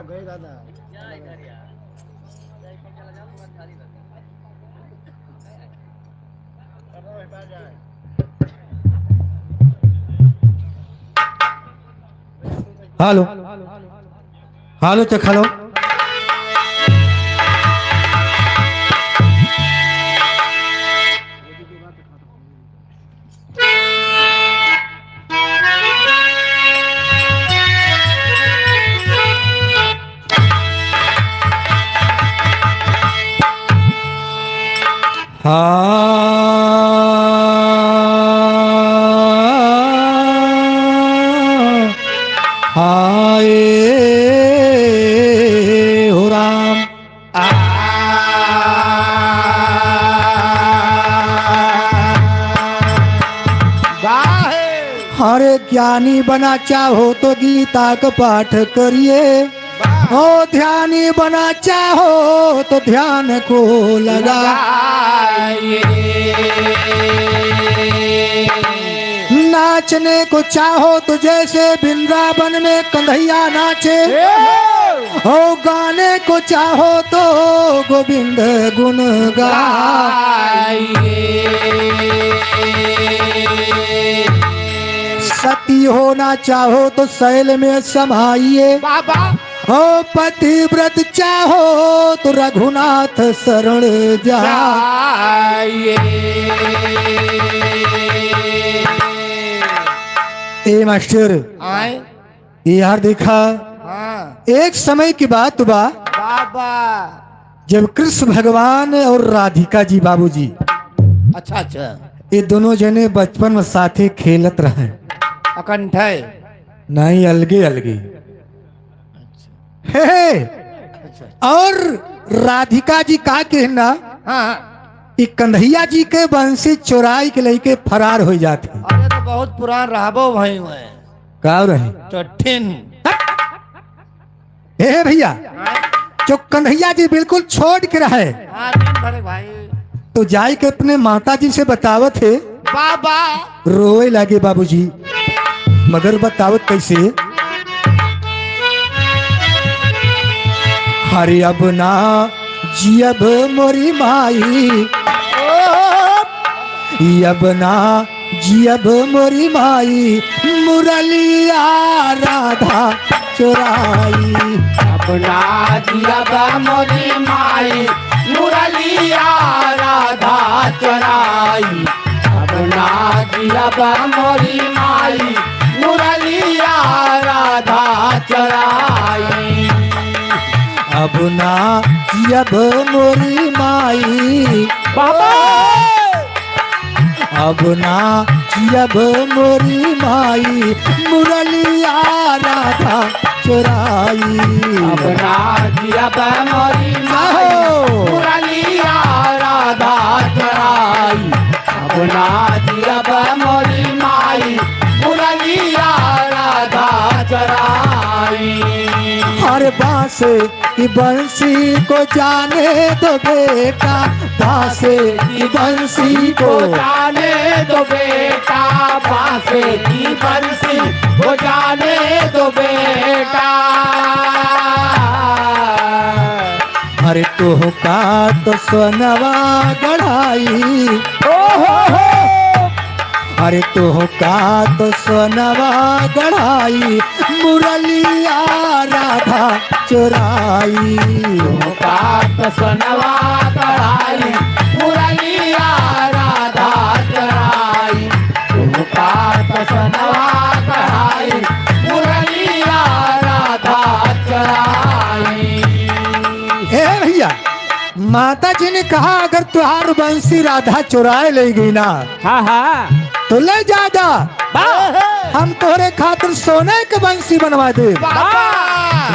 गए दादा hello hello check hello hi हो राम हरे ज्ञानी बना चाहो तो गीता का पाठ करिए ओ ध्यानी बना चाहो तो ध्यान को लगाइए नाचने को चाहो तो जैसे वृंदावन में कन्हैया नाचे हो गाने को चाहो तो गोविंद गुण गाइए सती होना चाहो तो शैल में समाइए बाबा हो पतिव्रत चाहो तो रघुनाथ शरण जाइए ए मास्टर आए ये यार देखा हाँ एक समय की बात बा बाबा जब कृष्ण भगवान और राधिका जी बाबूजी अच्छा अच्छा ये दोनों जने बचपन में साथे खेलत रहे अकंठ है नहीं अलगे अलगे हे और राधिका जी का कहना हाँ ये कन्हैया जी के बंसी चोराई के लेके फरार हो जाते अरे तो बहुत पुरान रहबो भाई हुए का रहे चट्टिन हे भैया जो कन्हैया जी बिल्कुल छोड़ के रहे हाँ दिन भर भाई तो जाए के अपने माता जी से बतावत है बाबा रोए लगे बाबूजी मगर बतावत कैसे हरे अब ना जियब मोरी माई अब ना जियब मोरी माई मुरलिया राधा चोराई अपना जिया मोरी माई मुरलिया राधा चराई अपना जिया मोरी माई मुरलिया राधा चराई अब ना जियब मोरी माई बाबा अब ना जियब मोरी माई मुरलिया राधा चोराई अपना जिया मोरी माई मुरलिया राधा चराई अपना जिया मोरी माई मुरलिया राधा चराई हर बांस की बंसी को जाने दो बेटा बांस की बंसी को जाने दो बेटा बांसे की बंसी वो जाने दो बेटा अरे तो का तो सोनवा गढ़ाई अरे तो का तो सोनवा गढ़ाई मुरलिया राधा चोराई काट सनवा कढ़ाई मुरलिया राधा चराई काट सनवा कढ़ाई मुरलिया राधा चराई हे भैया माता जी ने कहा अगर तुहार बंसी राधा चुराए ले गई ना हाँ हाँ तो ले जादा हम तोहरे खातिर सोने के बंसी बनवा दे।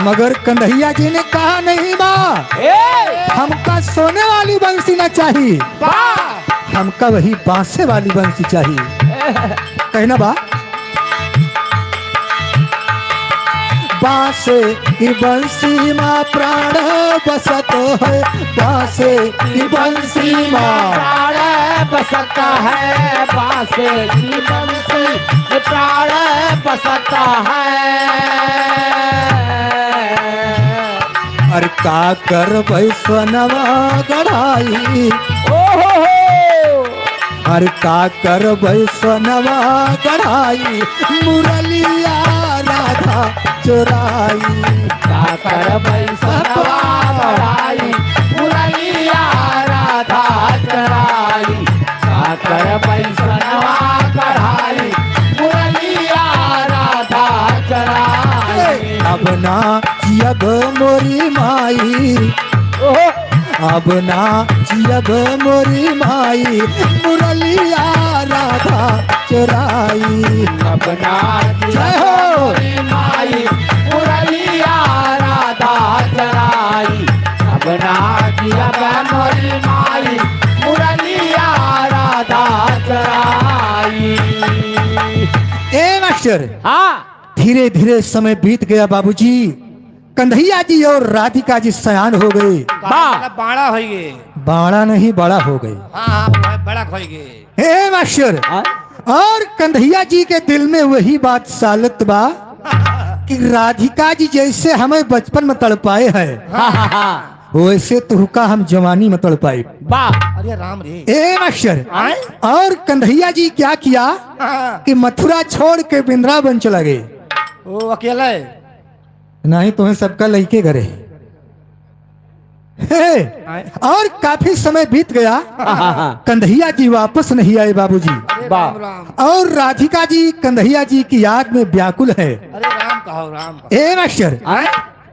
मगर कन्हैया जी ने कहा नहीं माँ, हमका सोने वाली बंसी ना चाहिए, हमका वही बांसे वाली बंसी चाहिए। कहना बा बांसे की बंसी माँ प्राण बसत है, बांसे की बंसी माँ प्राण बसता है, बांसे की बंसी में प्राण बसता है। अरे का कर वैष्णवा गढ़ाई, अरे का कर वैष्णवा गढ़ाई, मुरलिया राधा चुराई। काकर बैसनवा बढ़ाई, मुरलिया राधा चराई। काकर बैसनवा बढ़ाई, मुरलिया राधा चराई। अब ना जियब मोरी माई, अब ना जियब मोरी माई, मुरलिया राधा चुराई। अपना जय हो। माई, मुरलिया राधा चराई। अपना मोरी माई, मुरलिया राधा चराई। ए मास्टर, हाँ धीरे धीरे समय बीत गया बाबूजी। कन्हैया जी और राधिका जी सयान हो गए। बाड़ा हो गए। बाड़ा नहीं बड़ा हो गए। हाँ बड़ा हो गए। हे मास्टर, और कन्हैया जी के दिल में वही बात सालत बा कि राधिका जी जैसे हमें बचपन में तड़पाए हैं, वैसे तुहका हम जवानी में तड़पाए। अरे राम रे। ए मास्टर, और कन्हैया जी क्या किया कि मथुरा छोड़ के वृंदावन चला गए। ओ अकेले नहीं तुम्हें सबका लड़के घरे है। और काफी समय बीत गया, कन्हैया जी वापस नहीं आए बाबूजी। राम राम। और राधिका जी कन्हैया जी की याद में व्याकुल है। अरे राम कहो राम कहो। ए मास्टर,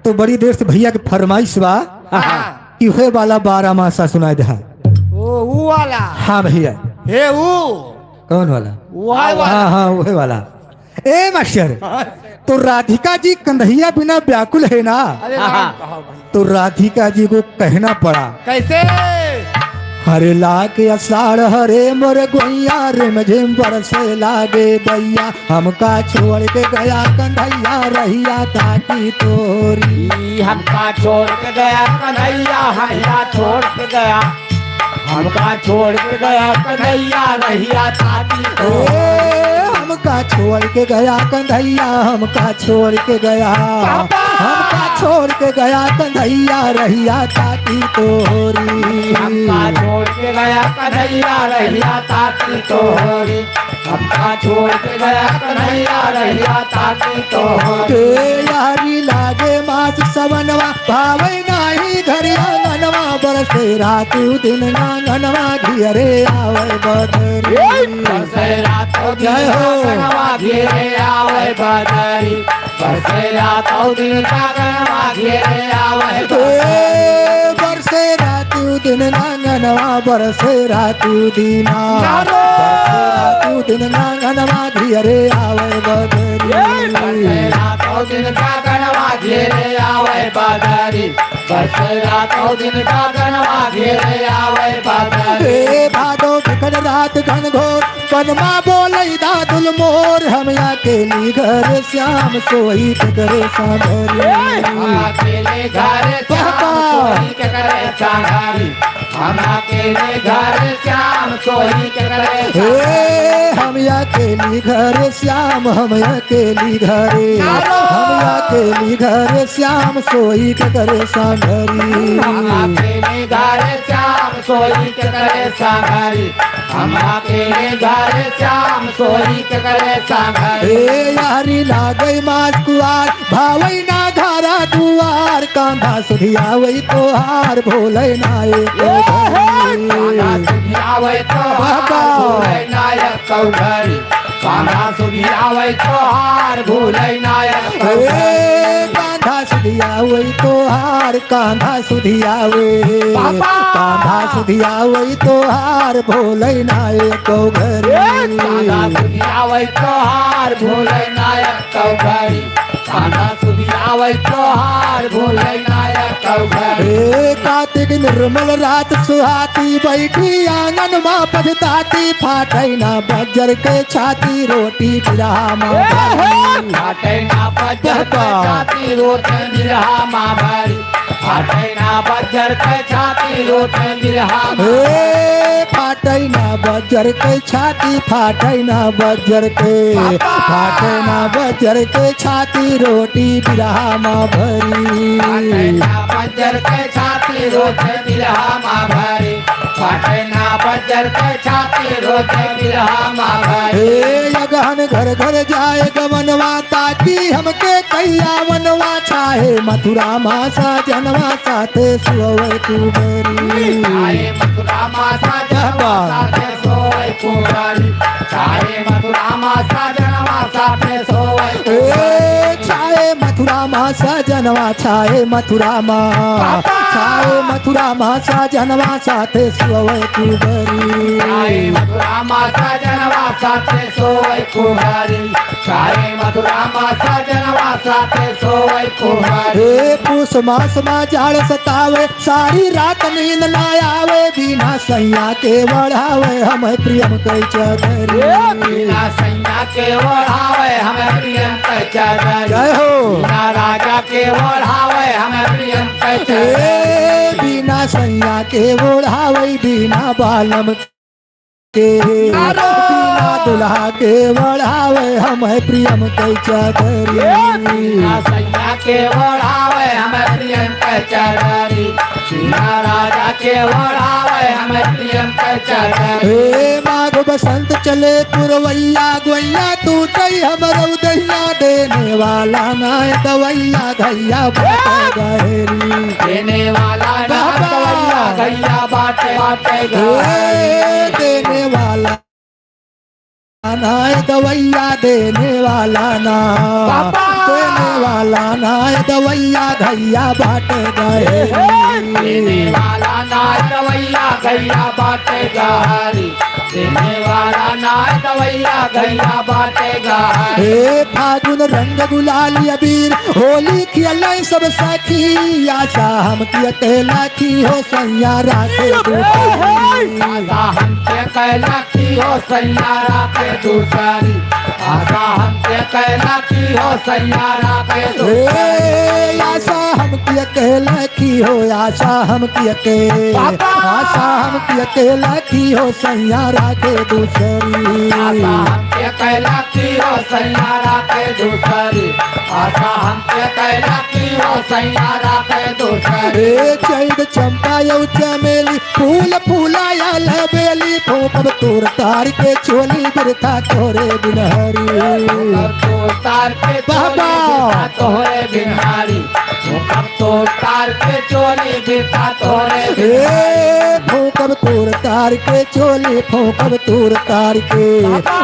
तो बड़ी देर से भैया के फरमाइश बा कि हुए वाला 12 मासा सुनाए दे। ओ वो वाला। हाँ भैया। हे वो कौन वाला? वो वाला। हाँ हाँ वही वाला। ए मास्टर, तो राधिका जी कन्हैया बिना व्याकुल है ना, अरे राम कहो भाई। तो राधिका जी को कहना पड़ा कैसे? हरे लागे अषाढ़ हरे मोर गोइया रे मुझे बरसे लागे दैया, हमका छोड़ के गया कन्हैया रहिया ताकी तोरी। हमका छोड़ के गया कन्हैया, हैया छोड़ के गया। हमका छोड़ के गया कन्हैया, रहिया ताकी तोरी। हमका छोड़ के गया कन्हैया, हमका छोड़ के गया, हमका छोड़ के गया कन्हैया रहिया ताकी तोरी। हमका छोड़ के गया कन्हैया, रहिया ताकी तोरी। हमका छोड़ के गया कन्हैया, रहिया ताकी तोरी। यारी लागे मास सवनवा, भावे नाही घरे आंगनवा, बरसे रात दिन आंगनवा, घियरे आवे बदरी। बरसे रातों दिन जय हो। आंगनवा, घेरे आवे बदरी। बरसे रातों दिन आंगनवा, घेरे आवे बदरी। बरसे रात दिन आंगनवा, बरसे रात दिना, बरसे रात दिन आंगनवा, घियरे आवे बदरी। बरसे रातों दिन आंगनवा, घेरे आवे बदरी। बरसे रातों दिन आंगनवा, घेरे आवे बदरी। हे भादो बिकट रात घन घोर, पनमा बोले दादुल मोर, हम अकेली घर श्याम सोई करे सागरी। अकेले घर श्याम सोई के करे सागरी। हम अकेले घर श्याम सोई के करे हे हम अकेली घर श्याम, हम अकेली घरे, हम अकेली घर श्याम सोई के करे सागरी। हम अकेले घर श्याम सोई के करे सागरी। हम अकेले घर श्याम सोई के करे सागरी। हे यारी लागे मास कुआर, भावई ना धारा दुआर, कांधा सुधियावई तोहार भोले नाये कान्हा सुधियावे तोहार भूलै नायक चौधरी। कान्हा सुधियावे तोहार भूलै नायक चौधरी। कांधा सुधियावे तोहार कांधा सुधियावे कांधा सुधियावे तोहार भोले नायक तो घरी कांधा सुधियावे तोहार भोले नायक तो घरी कांधा सुधियावे तोहार भोले नायक तो घरी हे कार्तिक निर्मल रात सुहाती बैठी आंगन माँ पछताती फाटै ना बज्जर के छाती रोटी बिरहा माँ फाटे ना बज्जर के छाती रोटी बिरहा माँ भरी फाटे ना बज्जर के छाती रोटी बिरहा हे फाटै ना बज्जर के छाती फाटै ना बज्जर के फाटै ना बज्जर के छाती रोटी बिरहा माँ भरी फाटे ना बज्जर के छाती रोटी बिरहा माँ भरी फाटे ना बज्जर के छाती रोटी बिरहा माँ भरी हे लगन घर घर जाए गवनवा ताकि हमके कैया वनवा चाहे मथुरा मासा जनवा साथे सुअवे तू बरी चाहे मथुरा मासा जनवा साथे सोए कुंवारी चाहे मथुरा मासा जनवा साथे सोए ए छाए मथुरा मासा जनवा छाए मथुरा माँ छाए मथुरा मासा जनवा साथे सुअवे तू बरी चाहे मथुरा मासा जनवा साथे सोए कुंवारी चाहे मथुरा मासा जनवा साथे सोए कुंवारी हे पूस मास मा जाड़ सतावे सारी रात नींद ना आवे बिना सैया के बढ़ावे हम प्रियम कई चौधरी बिना सैया के ओढ़ावे हमें प्रियम के चादर जय हो बिना राजा के ओढ़ावे हमें प्रियम के चादर हे बिना सैया के बढ़ावे बिना बालम के बिना दुल्हा के बढ़ावे हम प्रियम कई चौधरी बिना सैया के ओढ़ावे हमें प्रियम के चादरी बिना राजा के ओढ़ावे हमें प्रियम के चादर हे माघ बसंत चले पुरवैया गोैया तू तई हमर उदैया देने वाला ना दवैया घैया बाटे गहरी देने वाला ना दवैया गैया बाटे बाटे हे देने वाला ना दवैया देने वाला ना देने वाला ना दवैया घैया बाटे गहरी देने वाला ना दवैया गैया बाटे गहरी देने वाला ना दवैया गैया बाटे गहरी हे फागुन रंग गुलाल अबीर होली खेल सब सखी आशा हम अकेला की हो सैया राखे दूसरी आशा हमके कैला की हो सैया राखे दूसरी आशा हमके कैला की हो सैया राखे दूसरी हे आशा हम अकेला की हो आशा हम आशा हम अकेला की हो सैया राखे दूसरी आशा हमके कैला की हो सैया राखे दूसरी आशा हमके कैला की हो सैया राखे दूसरी हे चैद चंपा यौ चमेली फूल फूलाया लबेली फूकब तोर तार के चोली बिरथा तोरे बिनहरी तो तार के बाबा। तोरे बिहारी तो तार के चोली बिरता तोरे हे फूकब तोर तार के चोली फूकब तोर तार के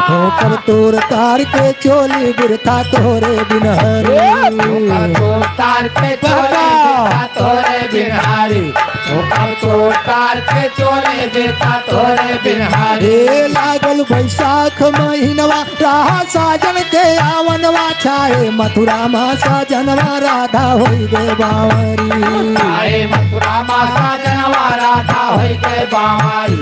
फूकब तोर तार के चोली बिरथा तोरे बिनहरी तो तार के चोली बिरता तोरे बिहारी तो तार के चोली बिरता तोरे बिहारी हे लागल बैसाख महीनवा राह साजन के आवनवा छाए मथुरा मा साजनवा राधा होई गे बावरी चाहे मथुरा मासा जनवा राधा होई गए बावारी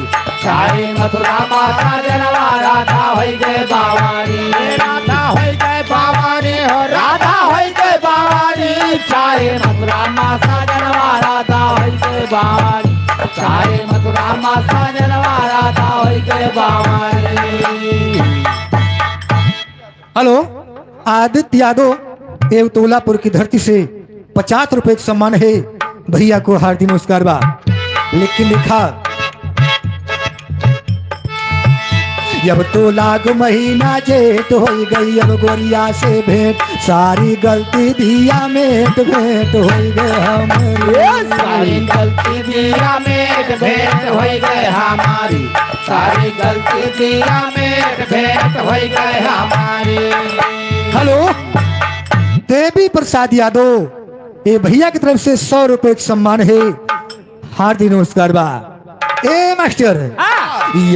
चाहे मथुरा मासा जनवा राधा होई गए बावारी राधा होई गए बावारी हो राधा होई गए बावारी चाहे मथुरा मासा जनवा राधा होई गए बावारी चाहे मथुरा मासा जनवा राधा होई गए बावारी। हेलो आदित्य यादव एवं तोलापुर की धरती से 50 रुपए का सम्मान है भैया को हार्दिक नमस्कार बा लेकिन लिखा अब तो लाग महीना जेठ हो गई अब गोरिया से भेंट सारी गलती दिया मेट भेंट हो गए हमारी सारी गलती दिया में भेंट हो गए हमारी सारी गलती दिया में भेंट हो गए हमारी। हेलो देवी प्रसाद यादव ये भैया की तरफ से 100 रुपए का सम्मान है। हार्दिक नमस्कार बा। ए मास्टर,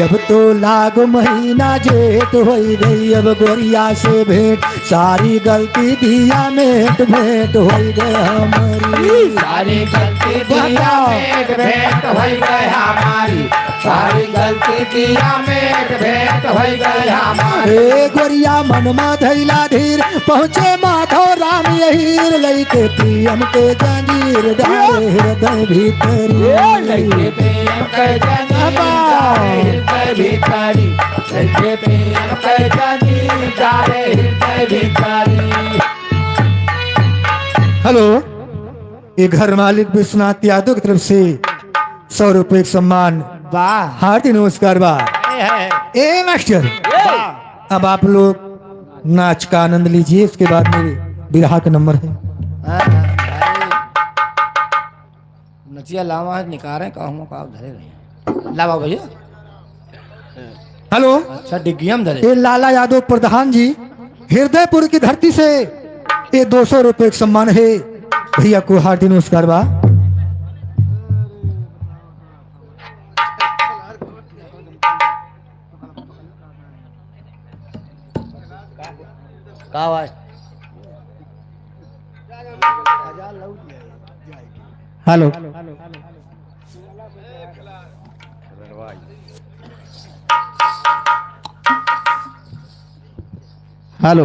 अब तो लाग महीना जेठ हो गई, अब गोरिया से भेंट, सारी गलती दिया मेट भेंट हो गई हमारी। सारी गलती दिया मेट भेंट हो गई हमारी, सारी गलती दिया मेट भेंट हो गई हमारी। ए गोरिया मनमा धैला धीर, पहुँचे माधव राम यहीर, लैके प्रियम के जंजीर डाले हृदय भीतरी। लइके प्रेम के जंजीर डाले हृदय भीतरी, लइके प्रेम के जंजीर डाले हृदय भीतरी। हेलो, ये घर मालिक विश्वनाथ यादव की तरफ से 100 रुपए का सम्मान। वाह, हार्दिक नमस्कार बा। ए मास्टर, अब आप लोग नाच का आनंद लीजिए, इसके बाद मेरे बिरहा का नंबर है। नचिया लावा निकारे कहूँ का धरे रहे लावा भैया। हेलो, अच्छा डिग्गी हम धरे। ये लाला यादव प्रधान जी हृदयपुर की धरती से ये 200 रुपए का सम्मान है। भैया को हार्दिक नमस्कार बा। हेलो, हेलो,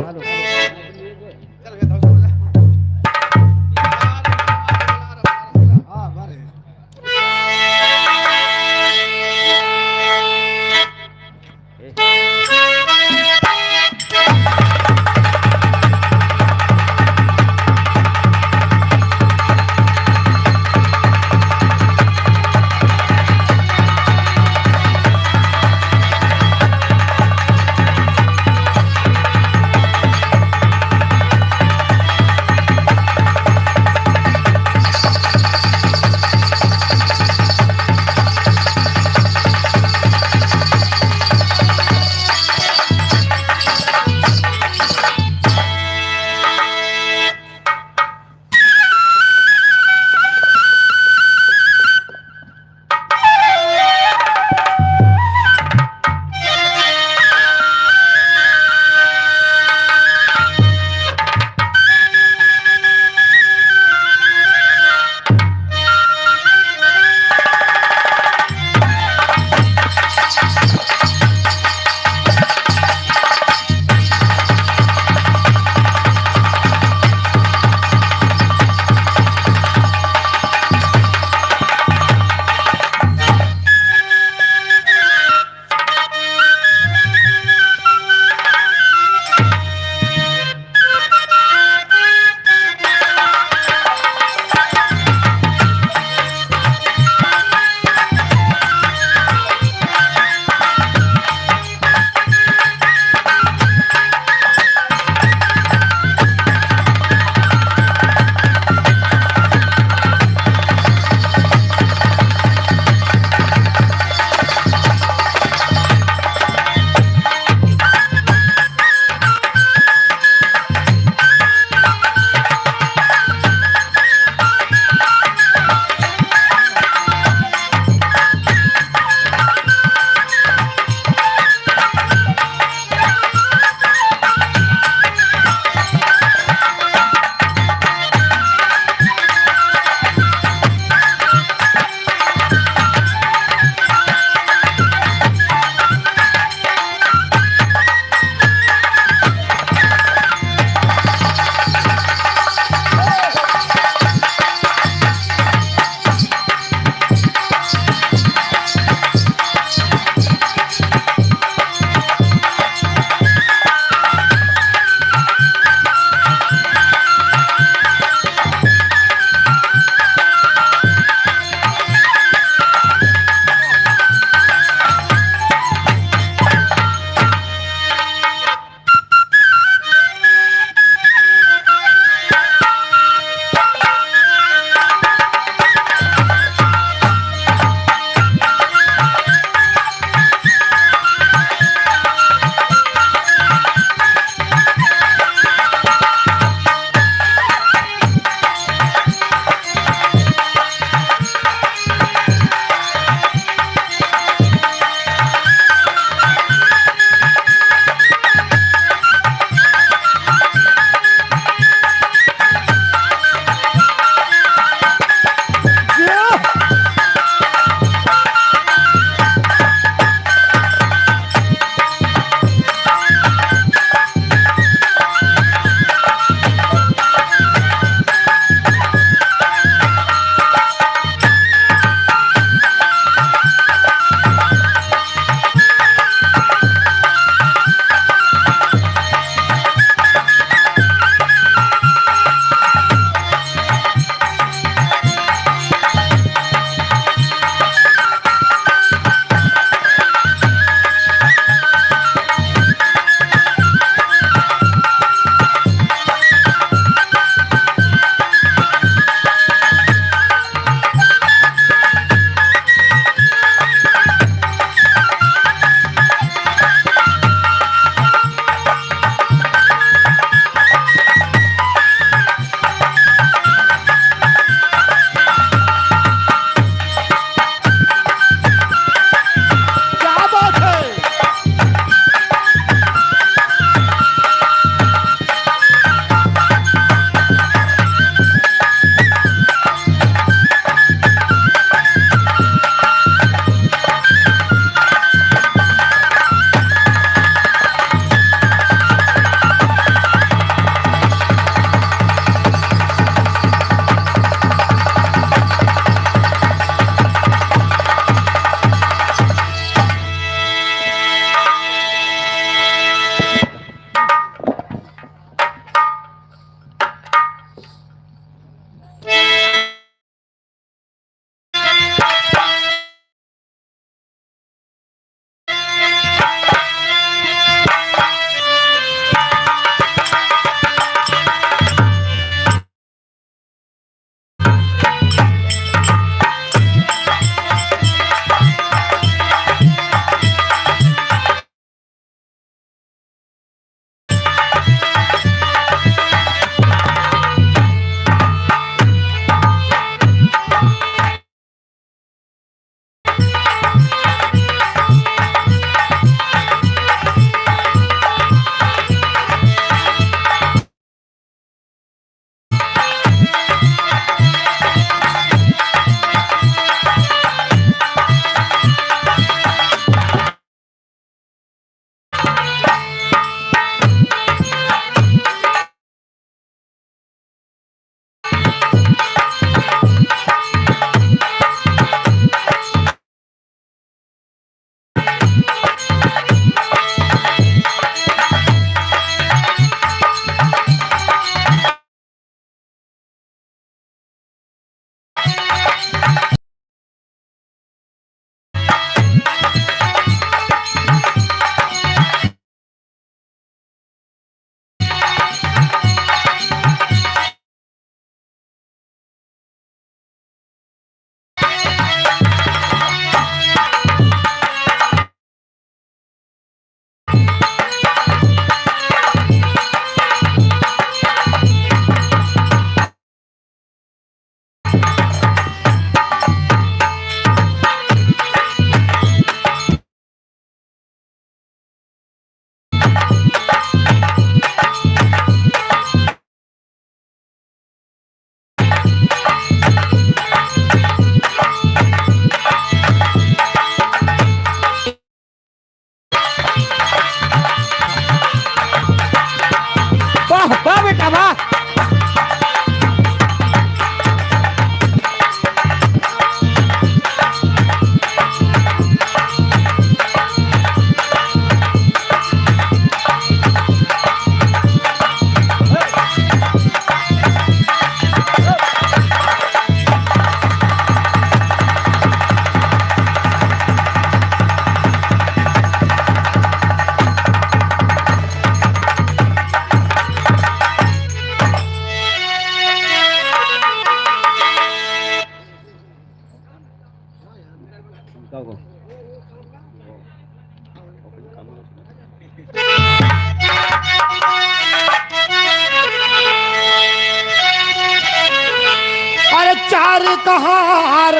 चार कहार,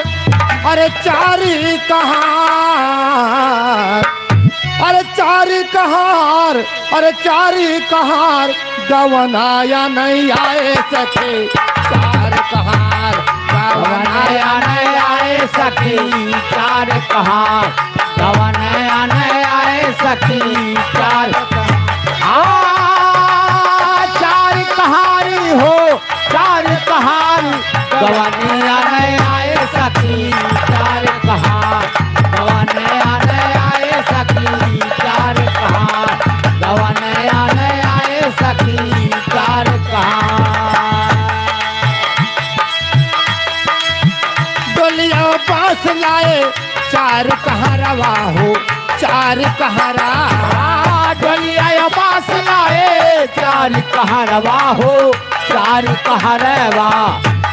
अरे चारी कहार, अरे चारी कहार, अरे चारी कहार, गवनाया नहीं आए सके चार कहार, गवनाया नहीं आए सखी चार कहार, गवनाया नहीं आए सखी चार चार कहारी हो चार कहार, गवनाया नहीं आए सखी चार कहार, गवनाया नहीं आए सखी चार कहार, गवनाया नहीं आए सखी चार कहार। डोलिया पास लाए चार कहारवा हो चार कहारा, डोलिया पास लाए चार कहारवा हो चार कहारवा,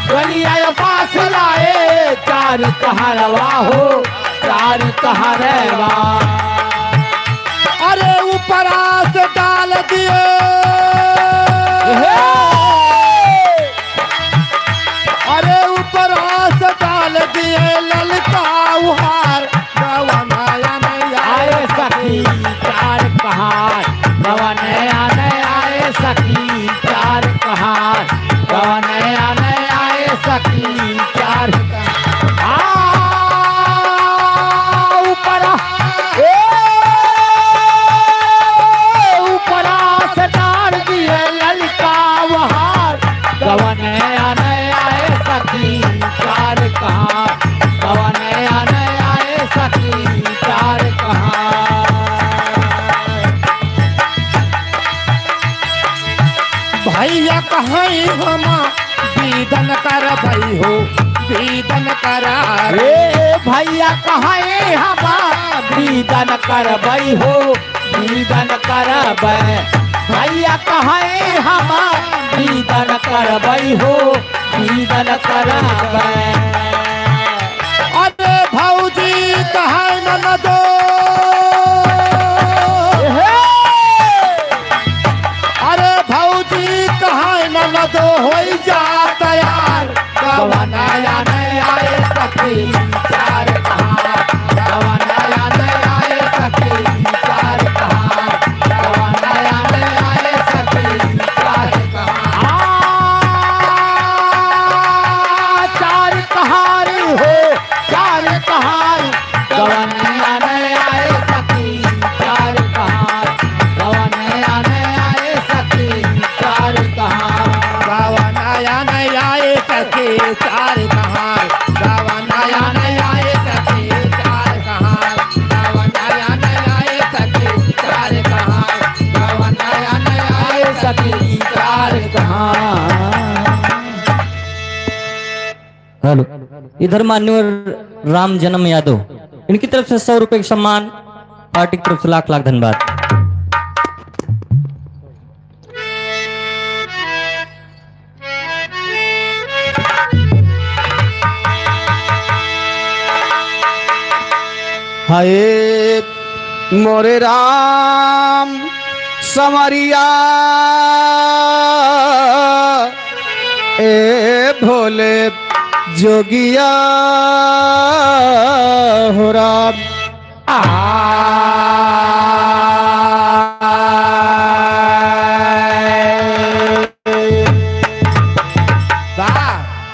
डोलिया पास लाए चार कहारवा हो चार कहारवा। अरे ऊपरा से डाल दिए, अरे ऊपरा से डाल दिए ललका उहार, गवनाया नहीं आए सखी चार कहार, गवनाया नहीं आए सखी चार कहार, गवनाया नहीं आए सखी चार ऊपरा ऊपरा से डाल दिए ललका उहार, गवनाया नहीं आए सखी चार कहार, गवनाया नहीं आए सखी चार कहार। भैया कहीं हम बीदन कर भई हो बीदन करा, रे भैया कहे हम बीदन करबई हो बीदन करब, भैया कहे हम बीदन करबई हो बीदन करब। अरे भौजी कहे न दो, अरे भौजी कहे न दो हो जा तैयार, गवनाया नहीं आए सखी चार कहार, गवनाया नहीं आए सखी चार कहार, गवनाया नहीं आए सखी चार कहार। चार कहारी हो चार कहार, गवनाया नहीं आए सखी चार कहार, गवनाया नहीं आए सखी चार कहार। गवनाया नहीं आए सके चार कहार, गवनाया नहीं आए सके चार कहार, गवनाया नहीं आए सके चार कहार, गवनाया नहीं आए सखी चार कहार। हेलो, इधर मान्यवर राम जन्म यादव, इनकी तरफ से 100 रुपए का सम्मान, पार्टी की तरफ से लाख लाख धन्यवाद। हाय मोरे राम समरिया ए भोले जोगिया हो राम।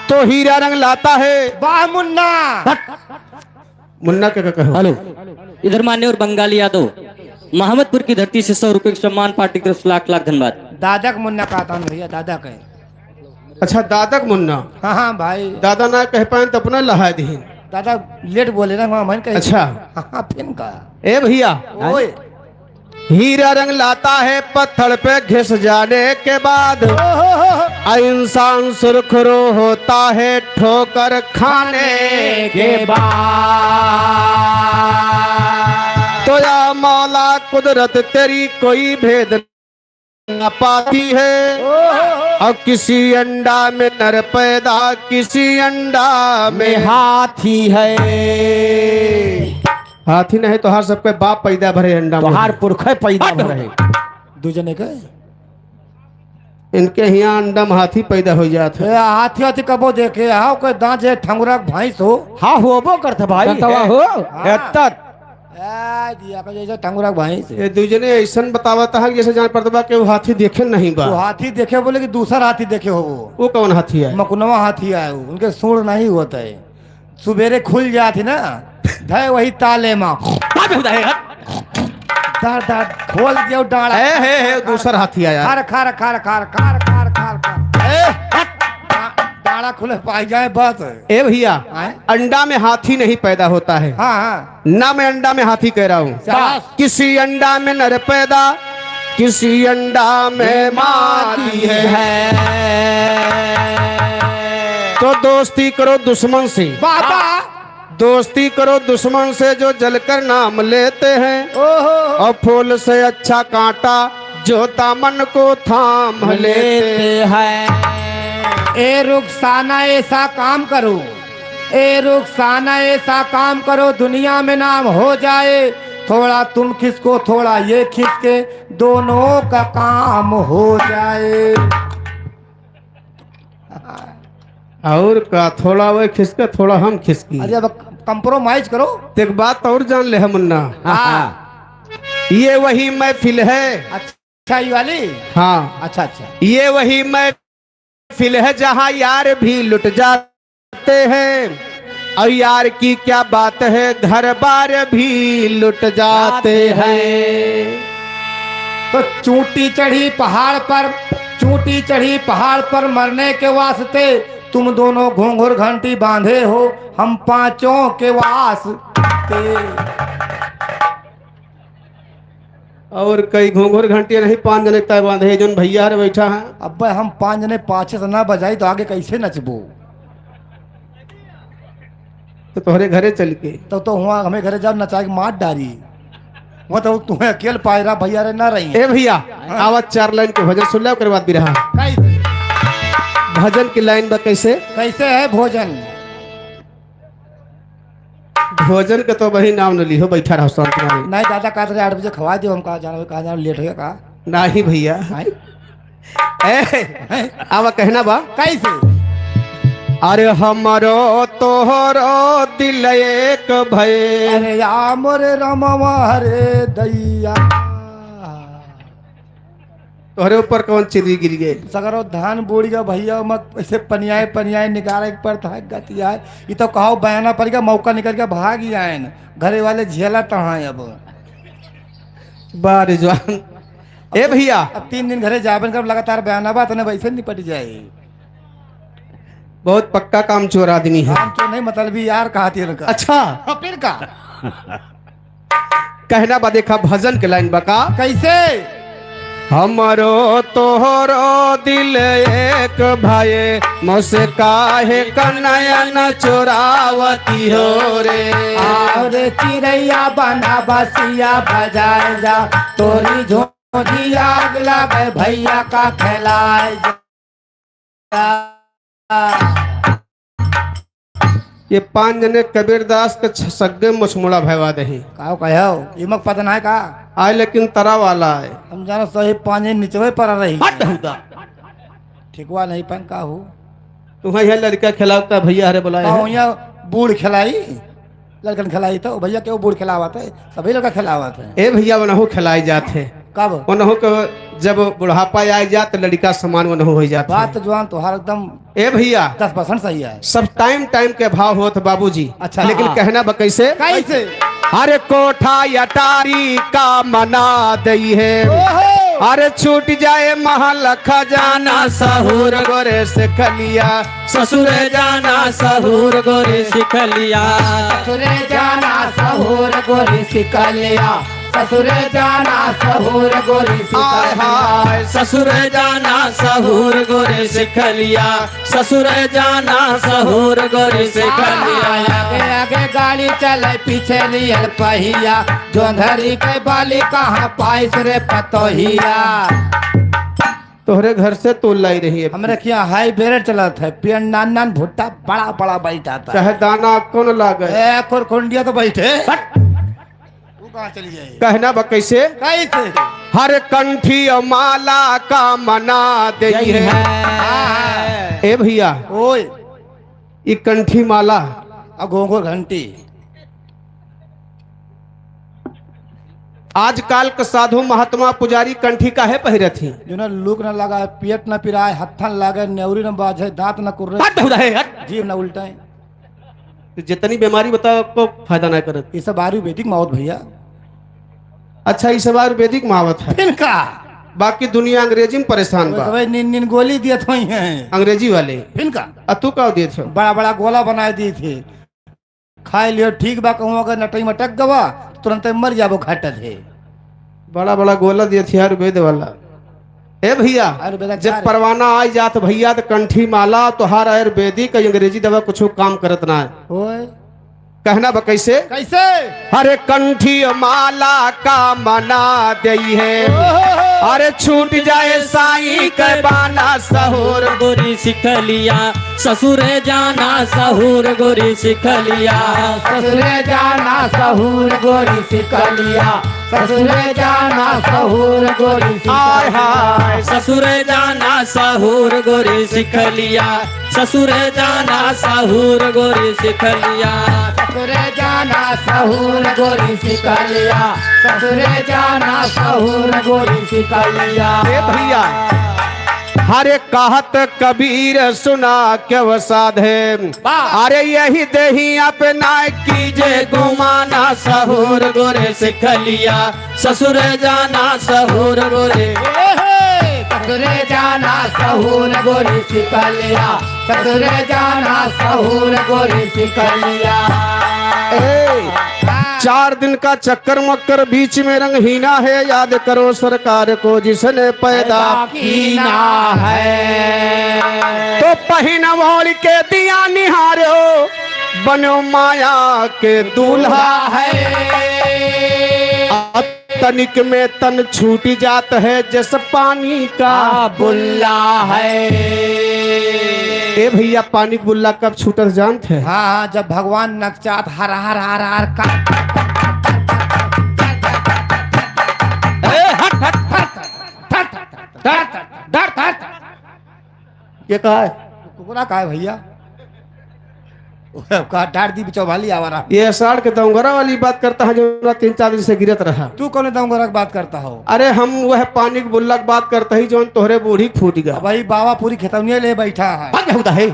तो हीरा रंग लाता है वाह मुन्ना, मुन्ना क्या कहो। हेलो, इधर मान्यवर बंगाली यादव, मोहम्मदपुर की धरती से 100 रुपए का सम्मान, पार्टी की तरफ से लाख लाख धन्यवाद। दादा का मुन्ना कहता हूँ भैया, दादा का है। अच्छा दादा का मुन्ना, हाँ हाँ भाई, दादा ना कह पाए तो अपना लहा दी। दादा लेट बोले ना वहाँ मन कहे। अच्छा हाँ फिर का ए भैया, ओए हीरा रंग लाता है पत्थर पे घिस जाने के बाद, इंसान सुरखरू होता है ठोकर खाने के बाद। तो या मौला कुदरत तेरी कोई भेद न पाती है, और किसी अंडा में नर पैदा किसी अंडा में हाथी है, हाथी नहीं तो हर सबके बाप पैदा भरे अंडा में। तोहार पुरखे पैदा भरे। दू जने के इनके यहाँ अंडा में हाथी पैदा हो जाता है। ए हाथी हाथी कबो देखे आओ कोई दांत जे ठंगुरा भैंस हो। हाँ होबो करते भाई दंतवा हो एतत ए दिया का जैसे ठंगुरा भैंस ये दूजने ऐसा बतावता है कि जैसे जान पड़ता बा कि वो हाथी देखे नहीं बा। वो हाथी देखे बोले कि दूसरा हाथी देखे हो वो कौन हाथी है? मकुनवा हाथी आए हो उनके सूढ़ नहीं होता है सुबेरे खुल जाती ना धय वही ताले माँ दार दार खोल दियो डाड़ा है दूसरा हाथी आया। खार खार खार खार खार खार खार खार डाड़ा खुले पाई जाए बस। ए भैया आए? अंडा में हाथी नहीं पैदा होता है हाँ हाँ ना, मैं अंडा में हाथी कह रहा हूँ। शाबाश। किसी अंडा में नर पैदा, किसी अंडा में मादी है। तो दोस्ती करो दुश्मन से, बाबा दोस्ती करो दुश्मन से जो जलकर नाम लेते हैं, ओहो और फूल से अच्छा कांटा जो दामन को थाम लेते हैं। ए रुखसाना ऐसा काम करो, ए रुखसाना ऐसा काम करो दुनिया में नाम हो जाए। थोड़ा तुम खिसको थोड़ा ये खिसके दोनों का काम हो जाए। और का थोड़ा वो खिसका थोड़ा हम खिसकी। अरे अब कंप्रोमाइज करो। तो एक बात और जान ले हम मुन्ना, हाँ ये वही महफिल है। अच्छा ये वाली हाँ अच्छा अच्छा ये वही महफिल है जहाँ यार भी लुट जाते हैं, और यार की क्या बात है घर बार भी लुट जाते हैं। तो चूंटी चढ़ी पहाड़ पर, चूंटी चढ़ी पहाड़ पर मरने के वास्ते तुम दोनों घूंघर घंटी बांधे हो, हम पांचों के वास्ते। और कई घूंघर घंटिया नहीं, 5 जने तय बांधे जोन भैया रे बैठा है। अब हम 5 जने पाछे से ना बजाई तो आगे कैसे नचबो? तो तोहरे घरे चल के तो हुआ हमें घरे जाओ नचा के मार डारी। वो तो तुम्हें अकेले पाए रहा भैया रे ना रही। ए भैया आवाज 4 लाइन के भजन सुन लो, ओकर बाद भी रहा कैसे भजन की लाइन बा कैसे? कैसे है भोजन? भोजन के तो वही नाम न लिहो, बैठा रहो शांत में। नहीं दादा कहा था 8 बजे खवा दो, हम कहा जाना लेट हो गया कहा नहीं भैया ए आवा कहना बा कैसे? अरे हमारो तोहरो दिल एक भय, अरे या मोरे रमवा हरे दैया। तोहरे ऊपर कौन चिड़ी गिर गए? सगरो धान बोड़ी का भैया मत ऐसे पनियाए पनियाए निकाले के पड़ता है गति आए। ये तो कहो बयाना पड़ गया, मौका निकल के भाग ही आए न। घरे वाले झेला तहाँ अब बार जवान ए भैया अब 3 दिन घरे जाबन कर लगातार बयाना बात ने वैसे निपट जाए। बहुत पक्का काम चोर आदमी है। हम तो नहीं मतलब भी यार कहा थी उनका। अच्छा हाँ, फिर का कहना बा देखा भजन के लाइन बका कैसे? हमारो तोहरो दिल एक भाई, मुझसे काहे कनयन चुरावती हो रे। और चिड़ैया बना बसिया बजाए जा, तोरी झोंझी आग लगे भैया का खिलाए जा। ये 5 जने कबीरदास के सग्गे मुछमुड़ा भयवा दही का कहो इमक पता नहीं का आए, लेकिन तरा वाला है। हम जानो सही 5 नीचवे पर रही ठिकवा नहीं पन का हो तुम्हें यह लड़का खिलाता भैया हरे बुलाए हैं। यहाँ बूढ़ खिलाई लड़कन खिलाई तो भैया क्यों बूढ़ खिलावत है? सभी लड़का खिलावत है। ए भैया वनहु खिलाए जाते कब? वनहु के जब बुढ़ापा आ जात लड़का समान वनहु हो जाता बात तो जवान तो हर एकदम ए भैया 10% सही है। सब टाइम टाइम के भाव होत बाबूजी। अच्छा। लेकिन हाँ। कहना बा कैसे? कैसे? अरे कोठा अटारी का मना दई है, अरे छूट जाए महल खजाना सहूर गोरे से खलिया, ससुर जाना सहूर गोरे सिखलिया। ससुरे जाना सहूर गोरी सिकलिया, ससुरे जाना सहूर गोरी हाय सिकलिया। हाय ससुर जाना सहूर गोरे सिखलिया, ससुर जाना सहूर गोरे सिखलिया। आगे आगे गाड़ी चले पीछे लियल पहिया, जोंधरी के बाली कहाँ पाइस रे पतोहिया। तोहरे घर से तो लाई रही है। हमरे किया हाई बेरेट चलत है, पियन नान नान भुट्टा बड़ा बड़ा बैठा था। चाहे दाना कौन लागे। ए खुरखुंडिया तो बैठे कहाँ चली जाए कहना बा कैसे कैसे हर कंठी माला का मना दे है ए भैया ओए ये कंठी माला घोंघो घंटी आजकल के साधु महात्मा पुजारी कंठी का है पहिरे थी जो ना लूक न लगा पेट न पिराए हत्था न लागे नेवरी न बाजे दांत न कुर्रे हट हुदा है हट। जीव न उल्टाए जितनी बीमारी बताओ को फायदा ना करत। ये सब आयुर्वेदिक मौत भैया अच्छा ये सब आयुर्वेदिक महावत है इनका बाकी दुनिया अंग्रेजी में परेशान बा निन निन गोली दिए थे हैं अंग्रेजी वाले इनका तू का दिए थे बड़ा बड़ा गोला बना दिए थे खाए लियो ठीक बा कहूँ अगर नटई में टक गवा तुरंत मर जाबो घाटा थे बड़ा बड़ा गोला दिए थे आयुर्वेद वाला ए भैया आयुर्वेद जब परवाना आई जात भैया तो कंठी माला तो हर आयुर्वेदिक अंग्रेजी दवा कुछ काम करत ना है ओए कहना बा कैसे कैसे अरे कंठी माला का मना दई है अरे छूट जाए साईं के बाना सहूर गोरी सिख लिया ससुर जाना सहूर गोरी सिख लिया ससुरे जाना सहूर गोरी सिख लिया ससुरे जाना सहूर गोरी हाय हाय ससुर जाना सहूर गोरी सिख लिया ससुर जाना सहूर गोरी सिख लिया ससुरे जाना सहूर गोरी सिख लिया ससुरे जाना सहूर गोरी सिख लिया ए भैया हरे कहत कबीर सुना क्यों साधे अरे यही दही अपना कीजे गुमाना सहूर गोरे सिख लिया ससुर जाना सहूर गोरे ससुरे जाना सहूर गोरी सिख लिया ससुरे जाना सहूर गोरी सिख लिया ए, 4 दिन का चक्कर मक्कर बीच में रंगहीना है याद करो सरकार को जिसने पैदा कीना है तो पहिना वोल के दिया निहारो बनो माया के दूल्हा है तनिक में तन छूटी जात है जैसे पानी का बुल्ला है ए भैया पानी का बुल्ला कब छूटत जानते हैं हाँ हाँ जब भगवान नकचात हर हर हर हर का ये कहा है कुकुरा का है भैया का डार दी चौभाली आवारा ये अषाढ़ के दंगरा वाली बात करता है जो 3-4 दिन से गिरत रहा तू कौन दंगोरा की बात करता हो अरे हम वह पानी के बुल्ला की बात करते ही जो तोहरे बूढ़ी फूट गया भाई बाबा पूरी खेतवनिया ले बैठा है होता है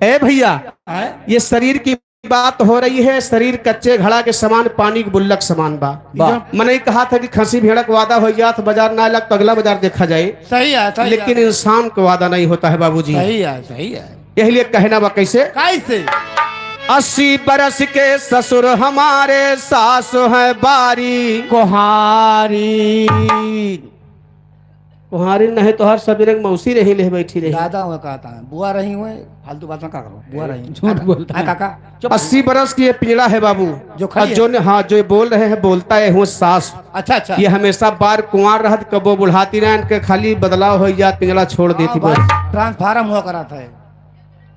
ए भैया हैं? ये शरीर की बात हो रही है शरीर कच्चे घड़ा के समान पानी के बुल्लक समान बा मैंने कहा था कि खसी भेड़ा का वादा हो गया तो बाजार ना लग तो अगला बाजार देखा जाए सही है सही लेकिन है, इंसान को वादा नहीं होता है बाबूजी सही है सही है यही लिए कहना बा कैसे कैसे 80 बरस के ससुर हमारे सास है बारी कुहारी कुहारी नहीं तो हर सवेरे मौसी रही ले बैठी रही दादा हुए कहता है बुआ रही हुए फालतू बात में क्या करो बुआ रही झूठ बोलता है। काका 80 बरस की ये पीड़ा है बाबू जो खड़ी और है। जो ने हाँ जो ये बोल रहे हैं बोलता है हूँ सास अच्छा अच्छा ये हमेशा बार कुंवार रहत कबो बुढ़ाती रहन के खाली बदलाव हो जात पिंजड़ा छोड़ देती बस ट्रांसफार्म हुआ करा था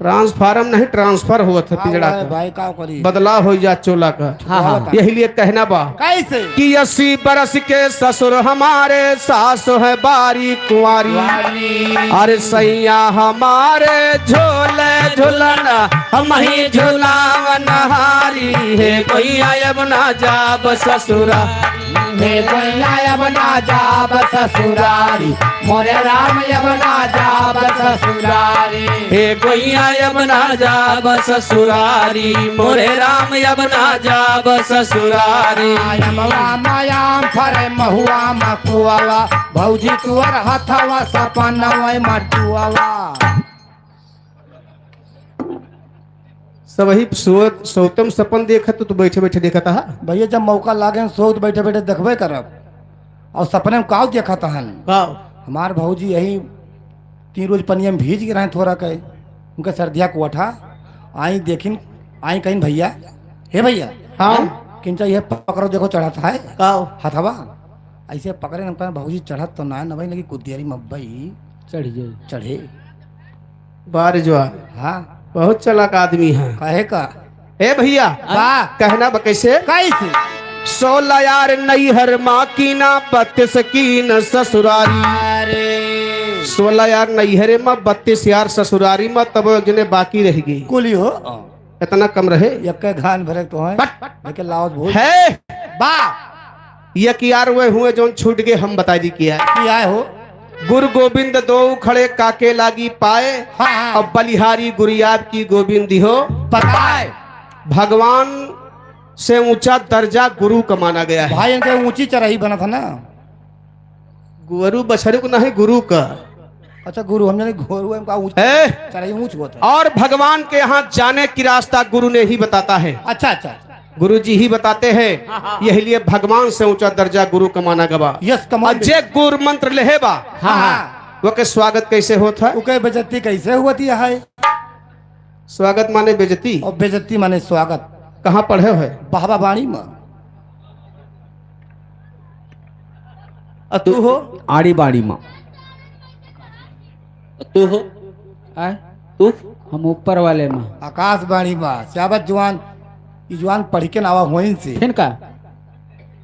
ट्रांसफार्म नहीं ट्रांसफर हुआ था पिंजड़ा का भाई का करी बदलाव हो जात चोला का हाँ, हाँ। यही लिए कहना बा कैसे कि 80 बरस के ससुर हमारे सास है बारी कुंवारी अरे सैया हमारे झोले झुलना हम ही झुलावन हारी है कोई अब ना जाब ससुरा हे कोइला अब ना जाब ससुरारी मोरे राम अब ना जाब ससुरारी हे कोई अब ना जाब ससुरारी मोरे राम अब ना जाब ससुरारी आयम रामायाम फरे महुआ मकुआवा भौजी तुअर हथवा सपन वै मटुआवा सब वही सौतम सपन देखत तो बैठे बैठे देखा था भैया जब मौका लागे सोच बैठे बैठे देखबे करब और सपने में काव देखा तहन हमार भौजी यही 3 रोज पनिया में भीज गिरा थोड़ा कहे उनका सर्दिया को उठा आई देखिन आई कहीं भैया हे भैया हाँ किंचा यह पकड़ो देखो चढ़ाता है काओ हथवा ऐसे पकड़े न पाए भौजी चढ़त तो ना नई लगी कुदियारी मब्बई चढ़ जाए चढ़े बार जो हाँ बहुत चालाक आदमी है कहे का ए भैया वाह कहना बा कैसे कैसे 16 यार नैहर माँ की ना 32 की न ससुरारी। अरे 16 यार नैहरे में 32 यार ससुरारी में, तब एक जने बाकी रह गई। कुली हो इतना कम रहे यक्के घान भरे तो है लेकिन लाओ भूल है वाह यक यार वे हुए जो छूट गए हम बता दी किया। की आए हो गुरु गोविंद दो खड़े काके लागी पाए, हाँ हाँ अब बलिहारी गुरियाब की गोविंद हो। बताए भगवान से ऊंचा दर्जा गुरु का माना गया है। भाई इनके ऊंची चढ़ाई बना था ना। गुरु बछड़े को नहीं गुरु का अच्छा गुरु हम जाने गुरु इनका ऊंचा है। चढ़ाई ऊंच हुआ था। और भगवान के यहाँ जाने की रास्ता गुरु ने ही बताता है। अच्छा अच्छा गुरु जी ही बताते हैं, यही लिए भगवान से ऊंचा दर्जा गुरु का माना गवा। यस कमाल अजय गुरु मंत्र लेहेबा हाँ हाँ वो के स्वागत कैसे होता है? उके बेजती कैसे हुआ थी है स्वागत माने बेजती। और बेजती माने स्वागत कहाँ पढ़े हो? बाबा बाणी में तू हो आड़ी बाड़ी माँ तू हो आए तू हम ऊपर वाले माँ आकाश बाणी में चावत जवान जवान पढ़ के नावा होइन से फिर का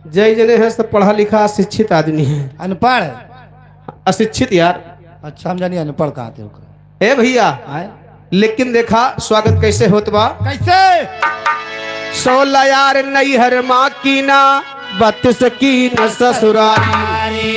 जय जने है सब पढ़ा लिखा शिक्षित आदमी है। अनपढ़ अशिक्षित यार अच्छा हम जानी अनपढ़ कहाँ थे ओकरा। ए भैया आए लेकिन देखा स्वागत कैसे होत बा। कैसे 16 यार नैहर माँ की ना 32 की न ससुरारी।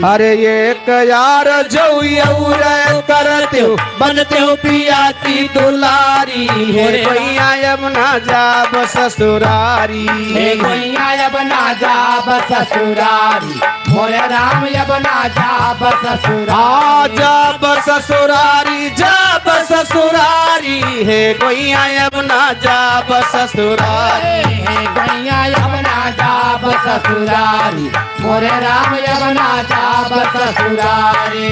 अरे एक यार जो यौर करते हो बनते हो पिया की दुलारी है भैया यमुना जाब ससुरारी। हे गोइया यबना जाब ससुरारी मोरे राम यबना जाब ससुरारी। जाब ससुरारी जाब ससुरारी है भैया यमुना जाब ससुरारी। हे गोइया यबना जाब ससुरारी मोरे राम यबना जाब ससुरारी।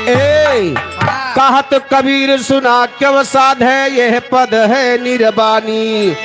ए कहत कबीर सुना क्यों साध है यह पद है निर्वाणी।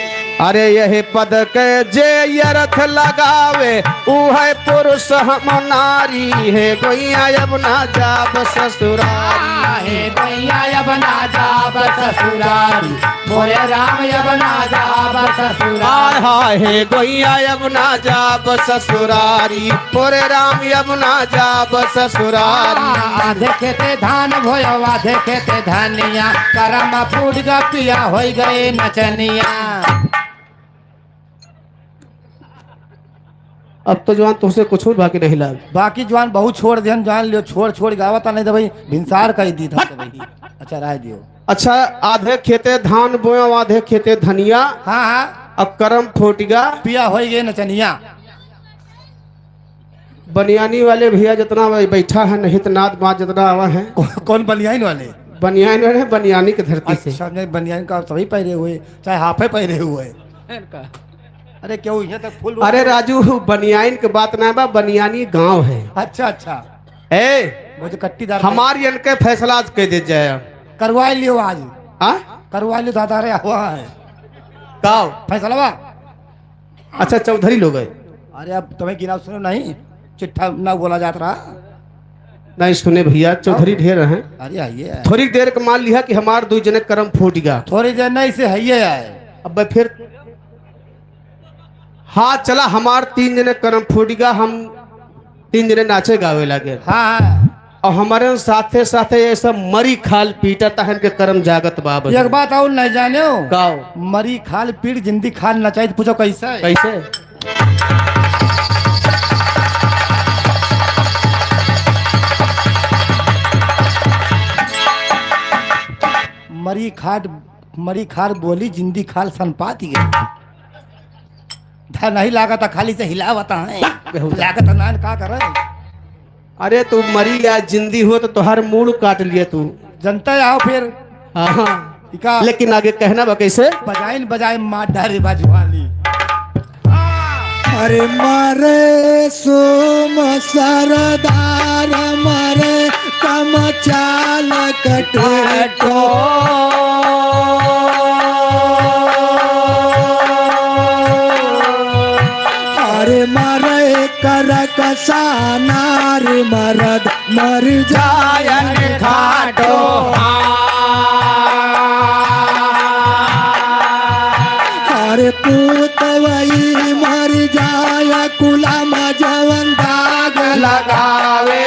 अरे यह पद के जे यरथ लगावे ऊ है पुरुष हम नारी है गोइया यमुना जाब ससुरारी। हे गोइया यबना जाब ससुरारी मोरे राम यबना जाब ससुरारी। हाय हे गोइया यमुना जाब ससुरारी मोरे राम यमुना जाब ससुरारी। आधे खेते धान भोयो आधे खेते धनिया करम फूट ग पिया हो गए नचनिया। अब तो जवान तुमसे कुछ और बाकी नहीं लाग। बाकी जवान बहुत छोड़ दिहन जवान लियो छोड़ गावता नहीं तो भाई भिनसार कह दी था तो भाई अच्छा राय दियो। अच्छा आधे खेते धान बोया आधे खेते धनिया, हाँ हाँ अब करम फोटिगा पिया हो गए नचनिया। बनियानी वाले भैया जितना बैठा है नहीं तो नाद बात जितना आवा है कौन बनियाइन वाले बनियान वाले बनियानी की धरती से। अच्छा नहीं बनियाइन का सभी पहरे हुए चाहे हाफे पहरे हुए। फिर का अरे क्यों यहाँ तक फुल अरे राजू बनियान की बात ना बा, बनियानी गांव है। अच्छा अच्छा ए मुझे कट्टीदार हमारी इनके फैसला आज कह दे जाए करवा लियो आज हाँ करवा लियो दादा रे हुआ है गाँव। फैसला बा। अच्छा चौधरी लोग है अरे अब तुम्हें गिना सुनो नहीं चिट्ठा ना बोला जाता रहा। नहीं सुने भैया चौधरी ढेर हैं। अरे आइए थोड़ी देर का मान लिया कि हमार दो जने करम फूटिगा। थोड़ी देर नहीं से है ये आए अब भाई फिर हाँ चला हमार 3 जने करम फूटिगा, हम 3 जने नाचे गावे लगे। हाँ हाँ और हमारे साथे साथे ये सब मरी खाल पीटा तहन के करम जागत बाब। एक बात और नहीं जाने हो गाओ मरी खाल पीड़ जिंदी खाल नचाई तो पूछो कैसे है? कैसे मरी खाल बोली जिंदी खाल सनपाती गई था नहीं लागा था खाली से हिलावता है लागत नान का करे। अरे तू मरी या जिंदी हो तो तुहार मूड काट लिए तू। जनता आओ फिर हाँ इका लेकिन आगे कहना बा कैसे बजाइन बजाए मार डारे बाजवानी। अरे मारे सोम सरदार मारे कम चाल कटो अरे मारे कर कसा नार मरद मर जायन खाटो पूत वही मर जाय कुला में जवन दाग लगावे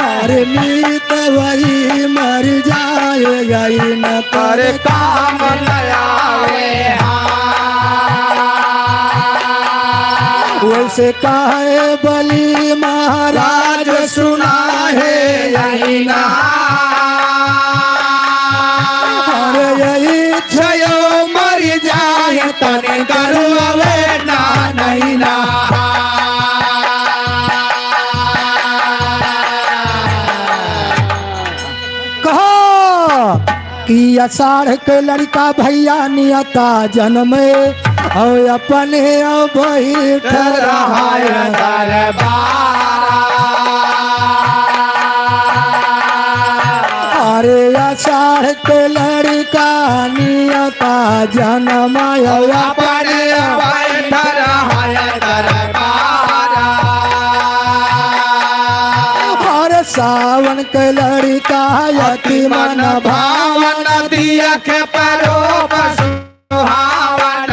अरे मीत वही मर जाय गई न कर कर काम लगावे वैसे काहे बलि महाराज सुना है यही ना अरे यही छयो मर जाए तने करुवे ना नहीं ना कहो कि अषाढ़ के लड़का भैया नियता जन्म और अपने बैठ रहा है अरे अषाढ़ के लड़का नियता जन्म और अपने बैठ रहा है दरबारा और सावन के लड़का यति मन भावन भावन दिया के परो सुहावन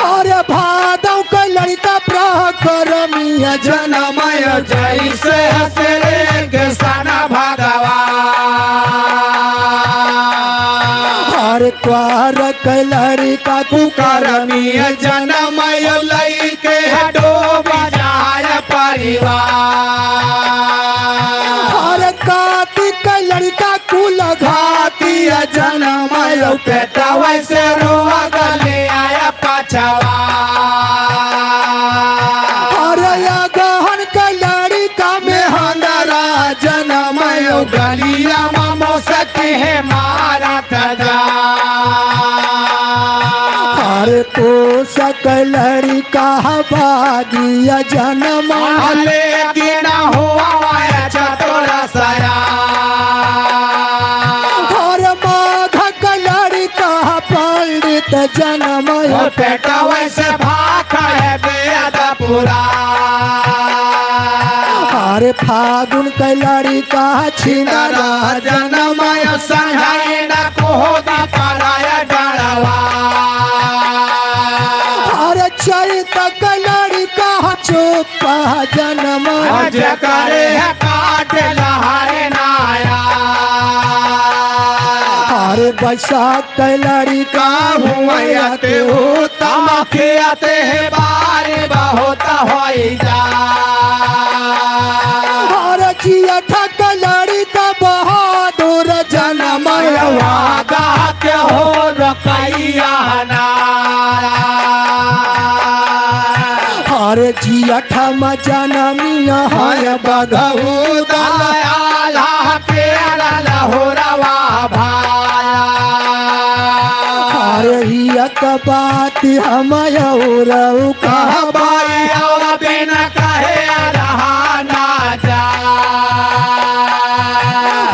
और भादव के लड़का प्रकरमीय जनमय जैसे हसरे के सना भगवान और क्वार के लड़का करमीय जनमय लई के डोब जाय परिवार और कार्तिक के लड़का कुल घाती जनमय पेटा वैसे रोआ गले आया पछवा और गहन के लड़का में हंदरा जनमय गलिया ममो सके है मारा तजा और पोषक लड़का बागिया जन्म लेकिन हुआ चतुरा सया और माघ के लड़का पंडित जन्म पेटा वैसे भाखा है बेद पूरा और फागुन के लड़का छिंदरा जनमय संघाई न कोदा पराया डड़वा और चैत के लड़का चुप्पा जन्म करे है काट लहारे नाया और बैसाख के लड़का हुआते हो तमखे आते है बारे बहुत होई जा और जियठ के लड़का बहादुर जन्म वागा के हो रकैया और जियठ में जनमिया है बधऊ दलयाला के लहोरवा भाया और हियक बात हम और कहबाई और बिन कहे रहा ना जा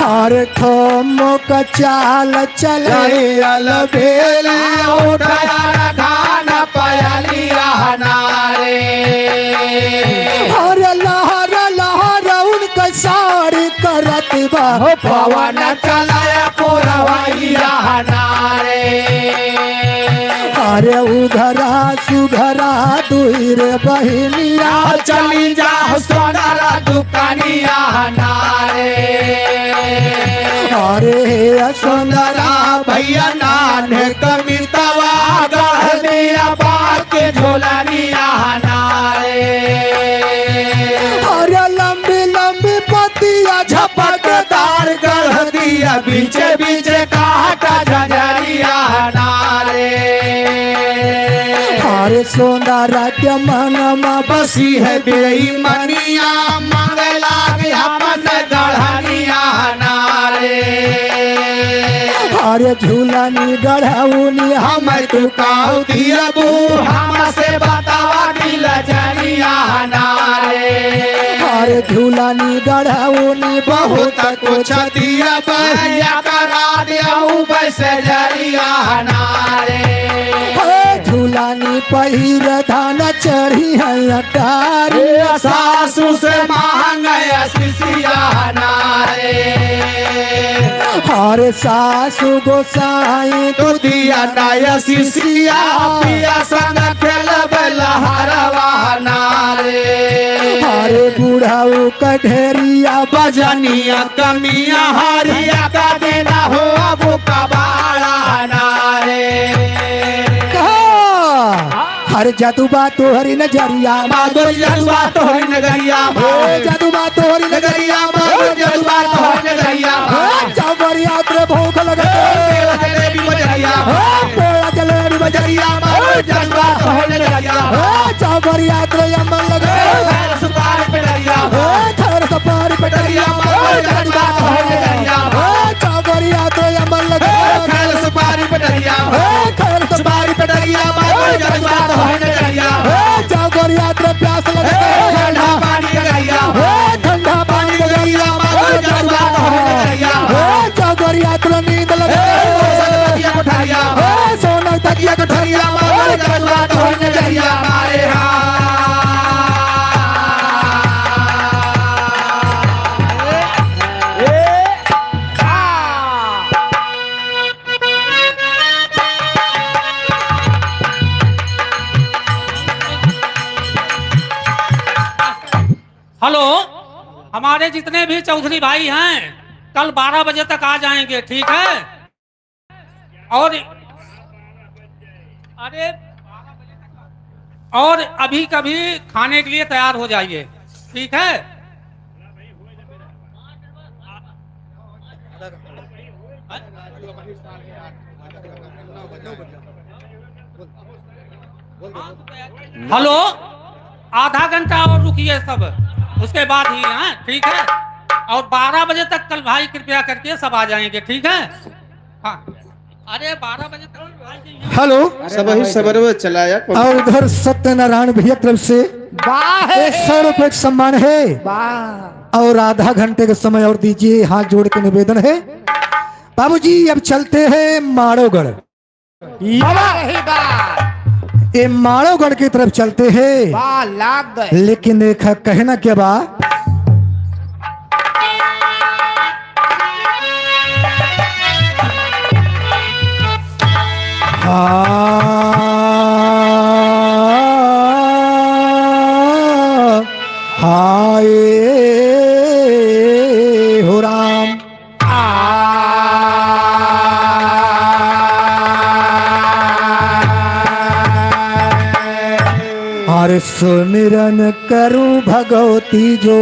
और ठोमो का चाल चले अल बेल उठाया धान पयलिया नारे और लहर लहर उनका साड़ी करत बा पवन चलाया पुरवैया नारे अरे उधरा सुधरा दुईर बहिनिया चली जा सोनारा दुकानिया नारे अरे सुंदरा भैया नाने कमितवा गढ़ दिया बाके झोलनिया नारे अरे लंबी लंबी पतिया झपकदार गढ़ दिया बीचे बीचे काटा झजरिया नारे अरे सुंदरा के मन में बसी है बेईमानिया मंगला गया मन गढ़निया नारे अरे झूलनी गढ़ौनी हम तू काऊ दियबू हमसे बतावा दिल जनिया नारे अरे झूलनी गढ़ौनी बहुत कुछ दिया बहिया करा दिया वैसे जरिया नारे झूला लानी पहिर धान चढ़ी है अटारी सासू से मांग शिशिया नारे हरे सासु गोसाई तो दिया नाय शिशिया पिया संग खेल बलहरवा नारे हरे बुढ़ाऊ कढेरिया बजनिया कमिया हरिया का देना हो अब कबाड़ा नारे हर जादूबा तोहरी नजरिया मागो जलवा तो है नगरिया जादूबा तोहरी नगरिया मागो जलवा तो है नगरिया चावरिया तेरे भूख लगे पेड़ा जलेबी बजरिया पेड़ा जलेबी बजरिया मागो जलवा तो है नगरिया चावरिया तेरे अमन लगे सुपारी पेड़िया थर सपारी पेड़िया मागो जलवा तो है नगरिया चावरिया तेरे अमन लगे खैर सुपारी पेड़िया थर सुपारी पेड़िया मागो जलवा तो है नगरिया चावरिया तेरे प्यास लगे ठंडा पानी गैया ठंडा पानी गैया मागो जलवा तो है नगरिया चावरिया तेरे नींद लगे तकिया उठाया सोना तकिया कठरिया मागो जलवा तो है नगरिया मारे हेलो, हमारे जितने भी चौधरी भाई हैं कल 12 बजे तक आ जाएंगे, ठीक है? और अरे और अभी कभी खाने के लिए तैयार हो जाइए, ठीक है? हेलो, आधा घंटा और रुकिए सब, उसके बाद ही हैं, ठीक है? और 12 बजे तक कल भाई कृपया करके सब आ जाएंगे, ठीक है? हाँ, अरे 12 बजे तक भाई जी हैं। हेलो सब ही सबर में चलाया और उधर सत्यनारायण भैया तरफ से 100 रुपए का सम्मान है और आधा घंटे का समय और दीजिए, हाथ जोड़ के निवेदन है। बाबूजी अब चलते हैं माड़ोगढ़, ये माड़ोगढ़ की तरफ चलते हैं, लाग गए लेकिन देखा कहना क्या बा हाय हो राम और सुमिरन करूं भगवती जो